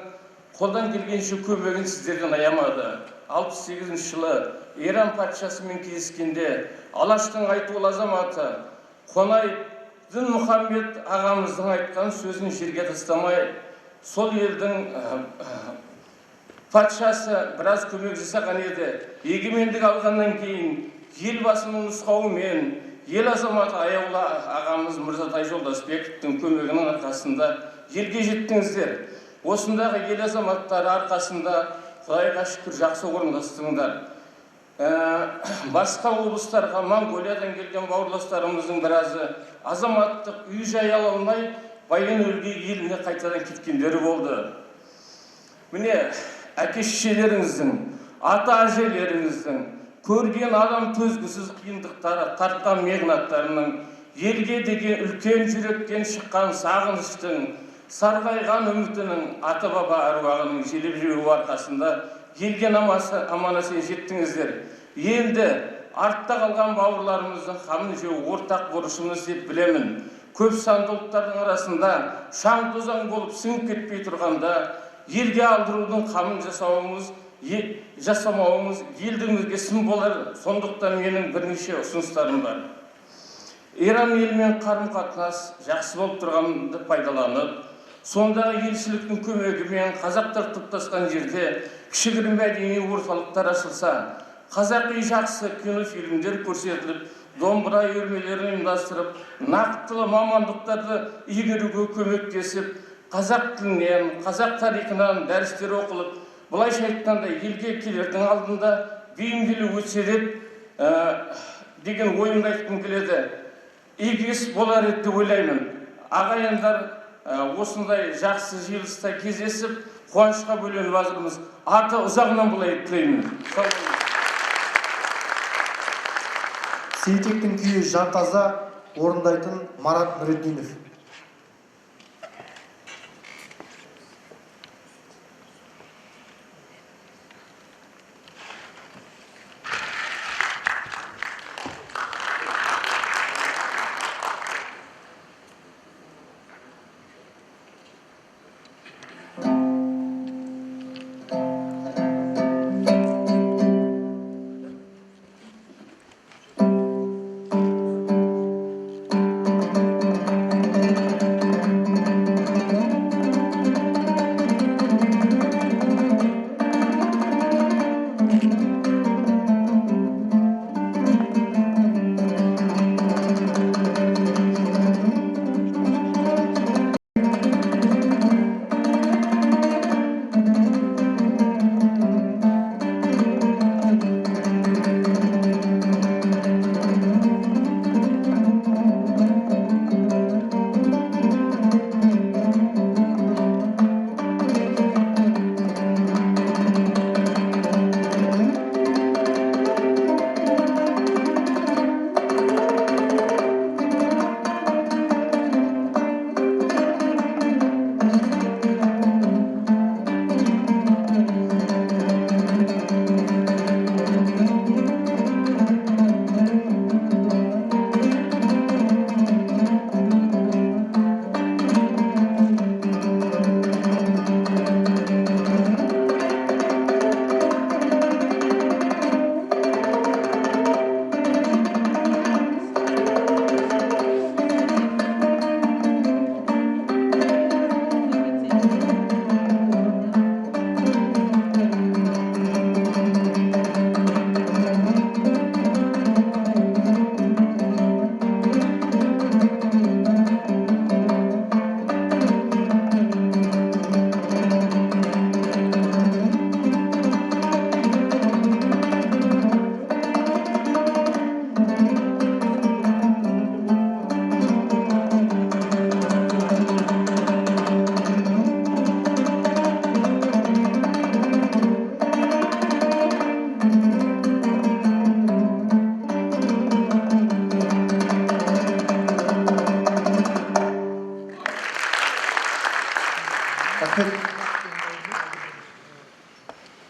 қолдан келгенше көмегін сіздерден аямады. 68 жылы Иран патшасымен кездескенде Алаштың айтулы азаматы Қонай Дін Мұхаммед ағамыздың айтқан сөзін жерге тастамай, сол елдің патшасы біраз көмек жасаған еді. Егемендік алғаннан кейін елбасының нұсқауымен ел азаматы аяулы ағамыз Мырзатай Жолдасбековтың көмегінің арқасында елге жеттіңіздер. Осындағы ел азаматтары арқасында Құдайға шүкір жақсы орындастыңдар. Басқа облыстарға Монғолиядан келген бауырластарымыздың біразы азаматтық үй жай ала алмай Баян-Өлгей еліне қайтадан кеткендері болды. Міне, әке-шешелеріңіздің, ата-әжелеріңіздің көрген адам төзгісіз қиындықтары, тартқан мехнаттарының, елге деген үлкен жүректен шыққан сағыныштың, сарғайған үмітінің, ата-баба әруағының желеп жүруі арқасында елге аман-есен жеттіңіздер. Енді артта қалған бауырларымыздың қамын жеу ортақ борышымыз деп білемін. Көп санды ұлттардың арасында шаң-тозаң болып сіңіп кетпей тұрғанда елге алдырудың қамын жасамауымыз елдігімізге сын болар. Сондықтан менің бірнеше ұсыныстарым бар. Иран елімен қарым-қатынас жақсы болып тұрғанды пайдаланып, сондағы елшіліктің көмегімен қазақтар топтасқан жерде кішігірім мәдени орталықтар ашылса, қазақи жақсы кинофильмдер көрсетіліп, домбыра үйірмелерін ұйымдастырып, нақтылы мамандықтарды игеруге көмектесіп, қазақ тілінен, қазақ тарихынан дәрістер оқылып, былайша айтқанда елге келердің алдында бейімделу өтсе деген ойымды айтқым келеді. Игі іс болар еді деп ойлаймын. Ағайындар осындай жақсы жиылыста кездесіп, қуанышқа бөленіп жатырмыз. Аты ұзағынан болайық тілеймін. Сейтектің күйі Жантаза, орындайтын Марат Нұриддинов.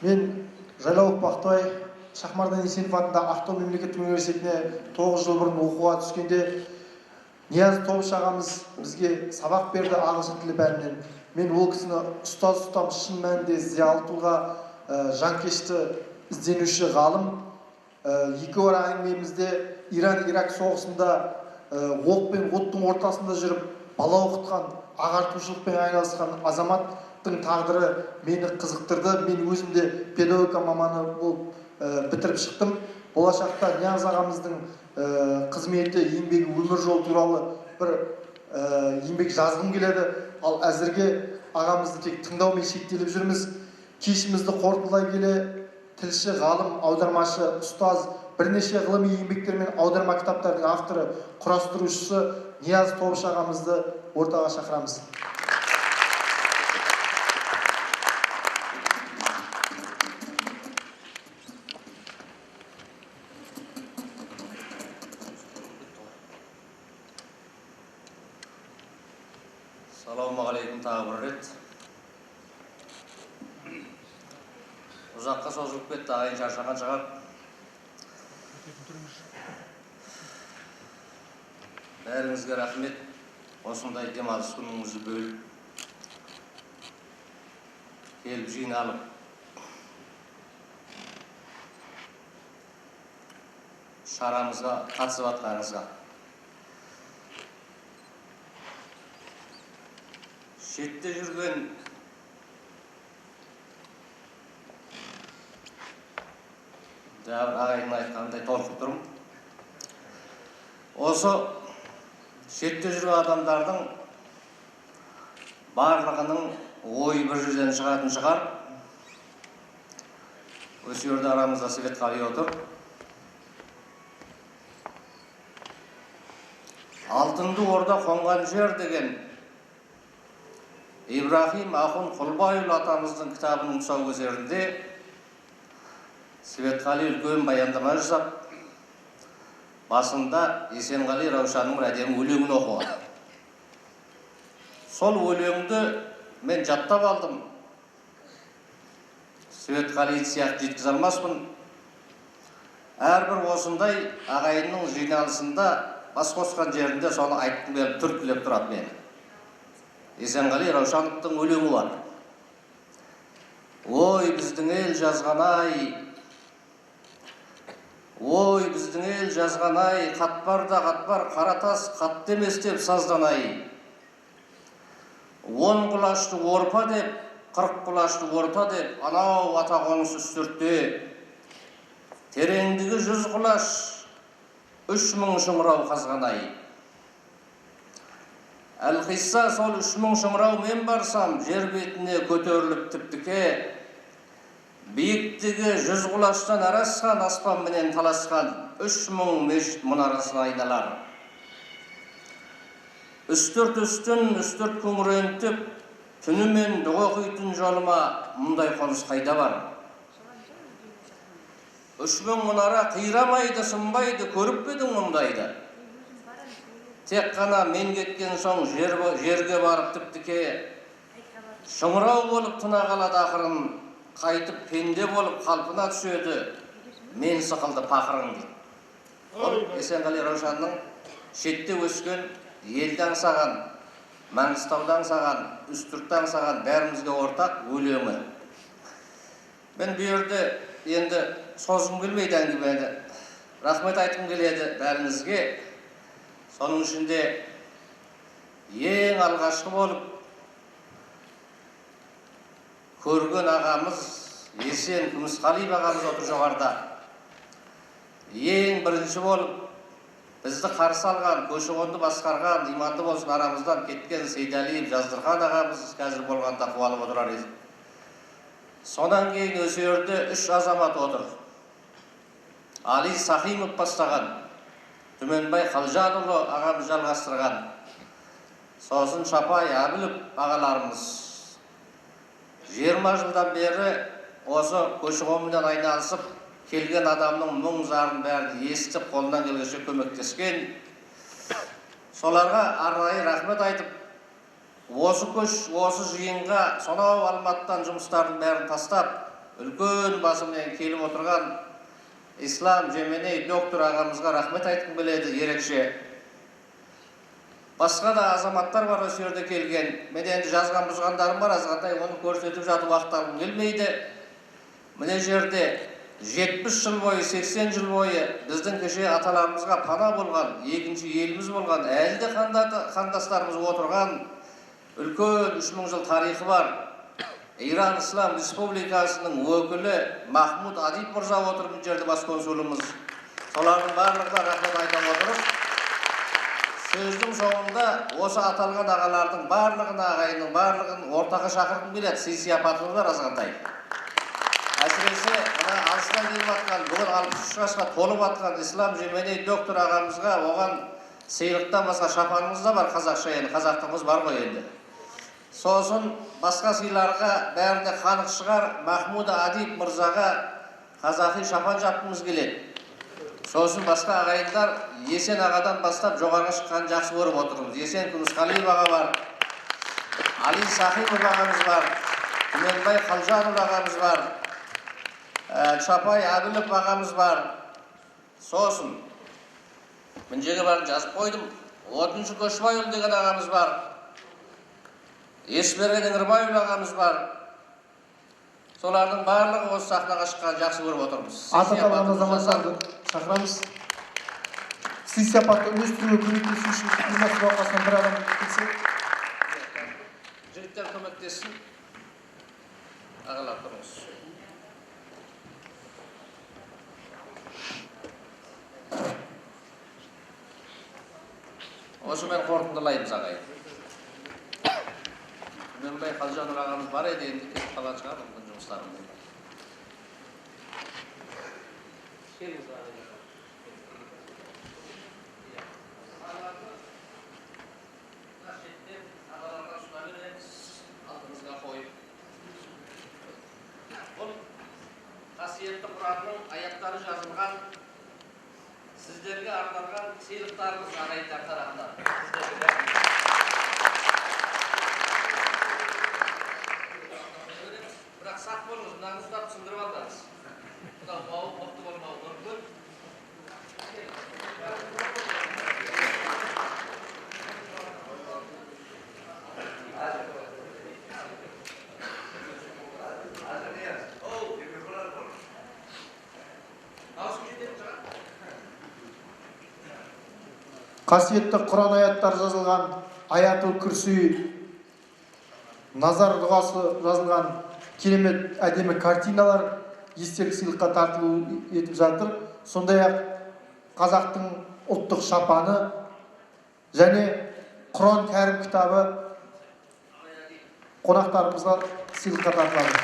Мен Жайлауов Бақтыбай Шахмардан Есенов атындағы Ақтау мемлекеттік университетіне 9 жыл бұрын оқуға түскенде Нияз Тобыш ағамыз бізге сабақ берді ағылшын тілі пәнінен. Мен ол кісіні ұстаз ұстап шын мәнінде зиялы тұлға, жанкешті ізденуші ғалым. Екі ора әңгімемізде Иран-Ирак соғысында оқ пен оттың ортасында жүріп бала оқытқан, ағартушылықпен айналысқан азаматтың тағдыры мені қызықтырды. Мен өзімде педагогика маманы болып бітіріп шықтым. Болашақта Нияз ағамыздың қызметі, еңбегі, өмір жолы туралы бір еңбек жазғым келеді. Ал әзірге ағамызды тек тыңдаумен шектеліп жүрміз. Кешімізді қорытындылай келе тілші, ғалым, аудармашы, ұстаз, бірнеше ғылыми еңбектер мен аударма кітаптардың авторы, құрастырушысы Нияз Тобыш ағамызды ортаға шақырамыз. Ассалаумағалейкум, тағы бір рет. Ұзаққа созылып кетті, ағайын шаршаған шығар. Бәріңізге рахмет. Осындай демалыс күніңізді бөліп, келіп жиналып. Шарамызға қатысып атқаныңызға. Шетте жүрген дәуір ағайынның айтқандай толқып тұрмын. Осы шетте жүрген адамдардың барлығының ойы бір жерден шығатын шығар. Осы жерде арамызда Светқали отыр. Алтынды Орда қонған жер деген Ибрахим Ахун Құлбайұлы атамыздың кітабының тұсаукесерінде Светқали үлкен баяндама жасап, басында Есенғали Раушанның бір әдемі өлеңін оқыған. Сол өлеңді мен жаттап алдым. Светқали сияқты жеткізе алмаспын. Әрбір осындай ағайынның жиналысында бас қосқан жерінде соны айттым беріп түрткілеп тұрады мені. Есенғали Раушановтың өлеңі бар. Ой, біздің ел жазған-ай, ой, біздің ел жазған-ай, қатпарда қатпар қаратас қатты емес деп саздан-ай. 10 құлашты орпа деп, 40 құлашты орта деп, анау ата қонысы үстіртте. Тереңдігі 100 құлаш, 3000 шыңырау қазған-ай. Әлқисса сол 3000 шыңырау мен барсам, жер бетіне көтеріліп тіптіке, биіктігі 100 құлаштан арасқан, аспан менен таласқан 3000 мешіт мұнарасын айналар. Үстірт үстін, үстірт күңірентіп, түнімен дұға құйтын жолыма мұндай қоныс қайда бар? 3000 мұнара қирамайды, сынбайды, көріп бедің мұндайды. Тек қана мен кеткен соң жерге барып тіптіке, шыңырау болып тына қалады ақырын, қайтып пенде болып қалпына түседі, мен сықылды пақырың дейді. Ол Есенғали Раушанның шетте өскен, елді аңсаған, Маңғыстауды аңсаған, Үстіртті аңсаған бәрімізге ортақ өлеңі. Мен бұл жерде енді созғым келмейді әңгімені. Рахмет айтқым келеді бәріңізге. Соның ішінде ең алғашқы болып көрген ағамыз Есен Күмісқалиев ағамыз отыр жоғарыда. Ең бірінші болып бізді қарсы алған, көші-қонды басқарған, иманды болсын арамыздан кеткен Сейдалиев Жаздырхан ағамыз қазір болғанда қуанып отырар еді. Содан кейін осы жерде 3 азамат отыр. Али Сахимов бастаған, Түменбай Қалжанұлы ағамыз жалғастырған, сосын Шапай Әбілов ағаларымыз. 20 жылдан бері осы көші-қонмен айналысып, келген адамның мұң-зарын бәрін естіп, қолынан келгенше көмектескен. Соларға арнайы рахмет айтып, осы жиынға сонау Алматыдан жұмыстардың бәрін тастап, үлкен басыммен келіп отырған Ислам Жеменей доктор ағамызға рахмет айтқым келеді ерекше. Басқа да азаматтар бар осы жерде келген. Мен енді жазған бұзғандарым бар, азғантай оны көрсетіп жатып уақыт алғым келмейді. Міне жерде 70 жыл бойы, 80 жыл бойы біздің кеше аталарымызға пана болған, екінші еліміз болған, әлі де қандастарымыз отырған үлкен 3000 жыл тарихы бар Иран Ислам Республикасының өкілі Махмуд Адиб мырза отыр бұл жерде, бас консулымыз. Солардың барлығына рахмет айта отырып, сөздің соңында осы аталған ағалардың барлығына, ағайынның барлығын ортаға шақырғым келеді, сый-сияпатымыз бар азғантай. Әсіресе алыстан келіп атқан, бүгін 63 жасқа толып атқан Ислам Жеменей доктор ағамызға оған сыйлықтан басқа шапанымыз да бар, қазақша енді, қазақтығымыз бар ғой енді. Сосын басқа сыйларға бәріне қанық шығар Махмуд Адиб мырзаға қазақи шапан жапқымыз келеді. Сосын басқа ағайындар Есен ағадан бастап жоғарға шыққан жақсы көріп отырмыз. Есен Күмісқалиев аға бар, Али Сахипов ағамыз бар, Түменбай Қалжанов ағамыз бар, Чапай Әбілов ағамыз бар. Сосын мына жерге барын жазып қойдым. Отыншы Көшбайұлы деген ағамыз бар. Есберген Іңірбайұлы ағамыз бар. Солардың барлығы осы сахнаға шыққан жақсы көріп отырмыз. Аталған азаматтарды шақырамыз. Сый-сияпатты үйлестіруге көмектесу үшін ұйымдастыру алқасынан бір адам келсе. Жігіттер көмектесsin. Ағалар тұрыңыз. Осымен қорытындылаймыз ағайын. Түменбай Қалжанов ағамыз бар еді, енді кетіп қалған шығар мүмкін жұмыстарым. Бұл қасиетті Құранның аяттары жазылған, сіздерге арналған сыйлықтарымыз ағайындар тарапынан. Бірақ сақ болыңыз, мынаны ұстап түсіндіріп алдыңыз. Бұдан бауы қоқты болмауы мүмкін. Қасиетті Құран аяттары жазылған, Аятул Күрси, назар дұғасы жазылған керемет әдемі картиналар естелік сыйлыққа тартылу етіп жатыр. Сондай-ақ қазақтың ұлттық шапаны және Құран кәрім кітабы қонақтарымызға сыйлыққа тартылады.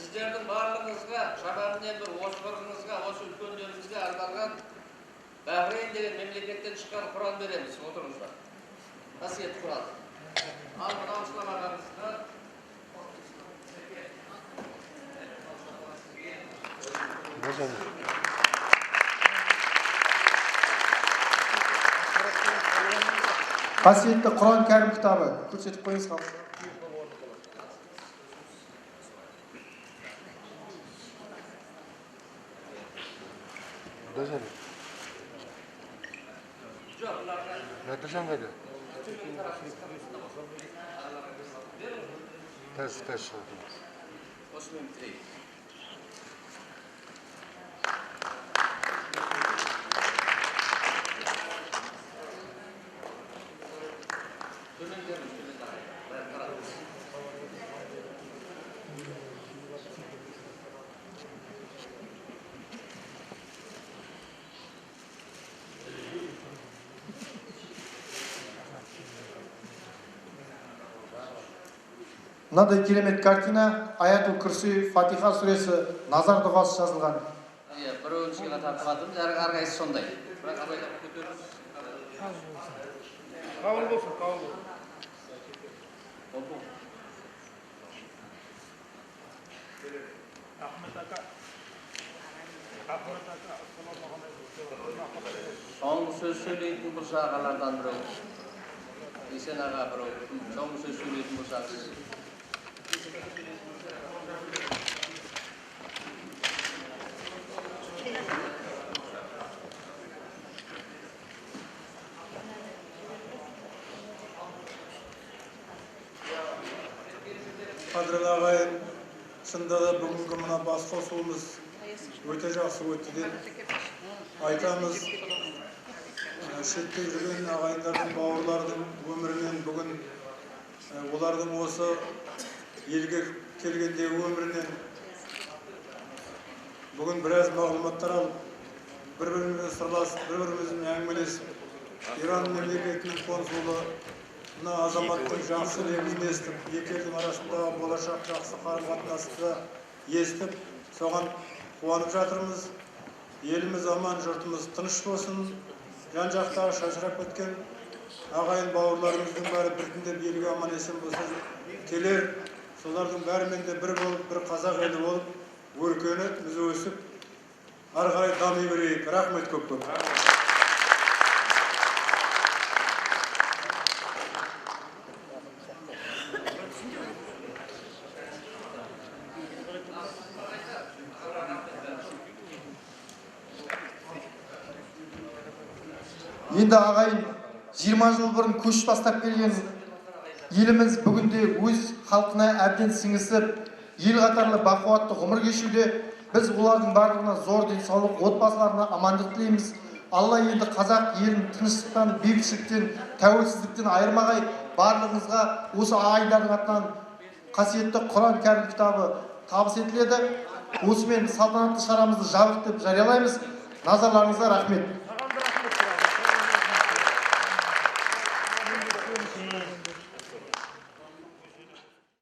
Сіздердің барлығыңызға, шабанымен бір осы біріңізге, осы үлкендеріңізге арналған Бахрейн деген мемлекеттен шыққан Құран береміз. Отырыңыздар. Қасиетті Құран. Ал мынау Ислам ағамызға Қасиетті Құран кәрім кітабы көрсетіп қойыңыз қалды. Nereden geliyor? Ters. Osman bitireyim. Мынадай керемет картина Аятул Күрси, Фатиха сүресі, назар дұғасы жазылған. Біреуін сыйға тартқадым, әрқайсысы сондай. Бірақ абайлап көтеріңіз. Қабыл болсын, қабыл болсын. Soңғы сөз сөйлейтін болса ағалардан біреу. Есен аға біреу. Соңғы сөз сөйлейтін болсаңыз. Қадірлі ағайын, шынында да бүгінгі мына бас қосуымыз өте жақсы өтті деп айтамыз. Шетте жүрген ағайындардың, бауырлардың өмірінен бүгін олардың осы елге келгендегі өмірінен бүгін біраз мағлұматтар алып, бір-бірімізбен сырласып, бір-бірімізбен әңгімелесіп, Иран мемлекетінің консулы мына азаматтың жақсы лебізін естіп, екі елдің арасындағы болашақ жақсы қарым-қатынасты естіп, соған қуанып жатырмыз. Еліміз аман, жұртымыз тыныш болсын. Жан-жақтағы шашырап кеткен ағайын бауырларымыздың бәрі біртіндеп елге аман есен болсын. Келер, солардың бәрімен де бір болып, бір қазақ елі болып, өркеніп, біз өсіп, ары қарай дами берейік. Рахмет көп-көп. Енді ағайын 20 жыл бұрын көш бастап келген еліміз бүгінде өз халқына әбден сіңісіп, ел қатарлы бақуатты ғұмыр кешуде. Біз олардың барлығына зор денсаулық, отбасыларына амандық тілейміз. Алла енді қазақ елін тыныштықтан, бейбітшіліктен, тәуелсіздіктен айырмағай. Барлығыңызға осы ағайындардың атынан қасиетті Құран кәрім кітабы табыс етіледі. Осымен салтанатты шарамызды жабық деп жариялаймыз. Назарларыңызға рахмет.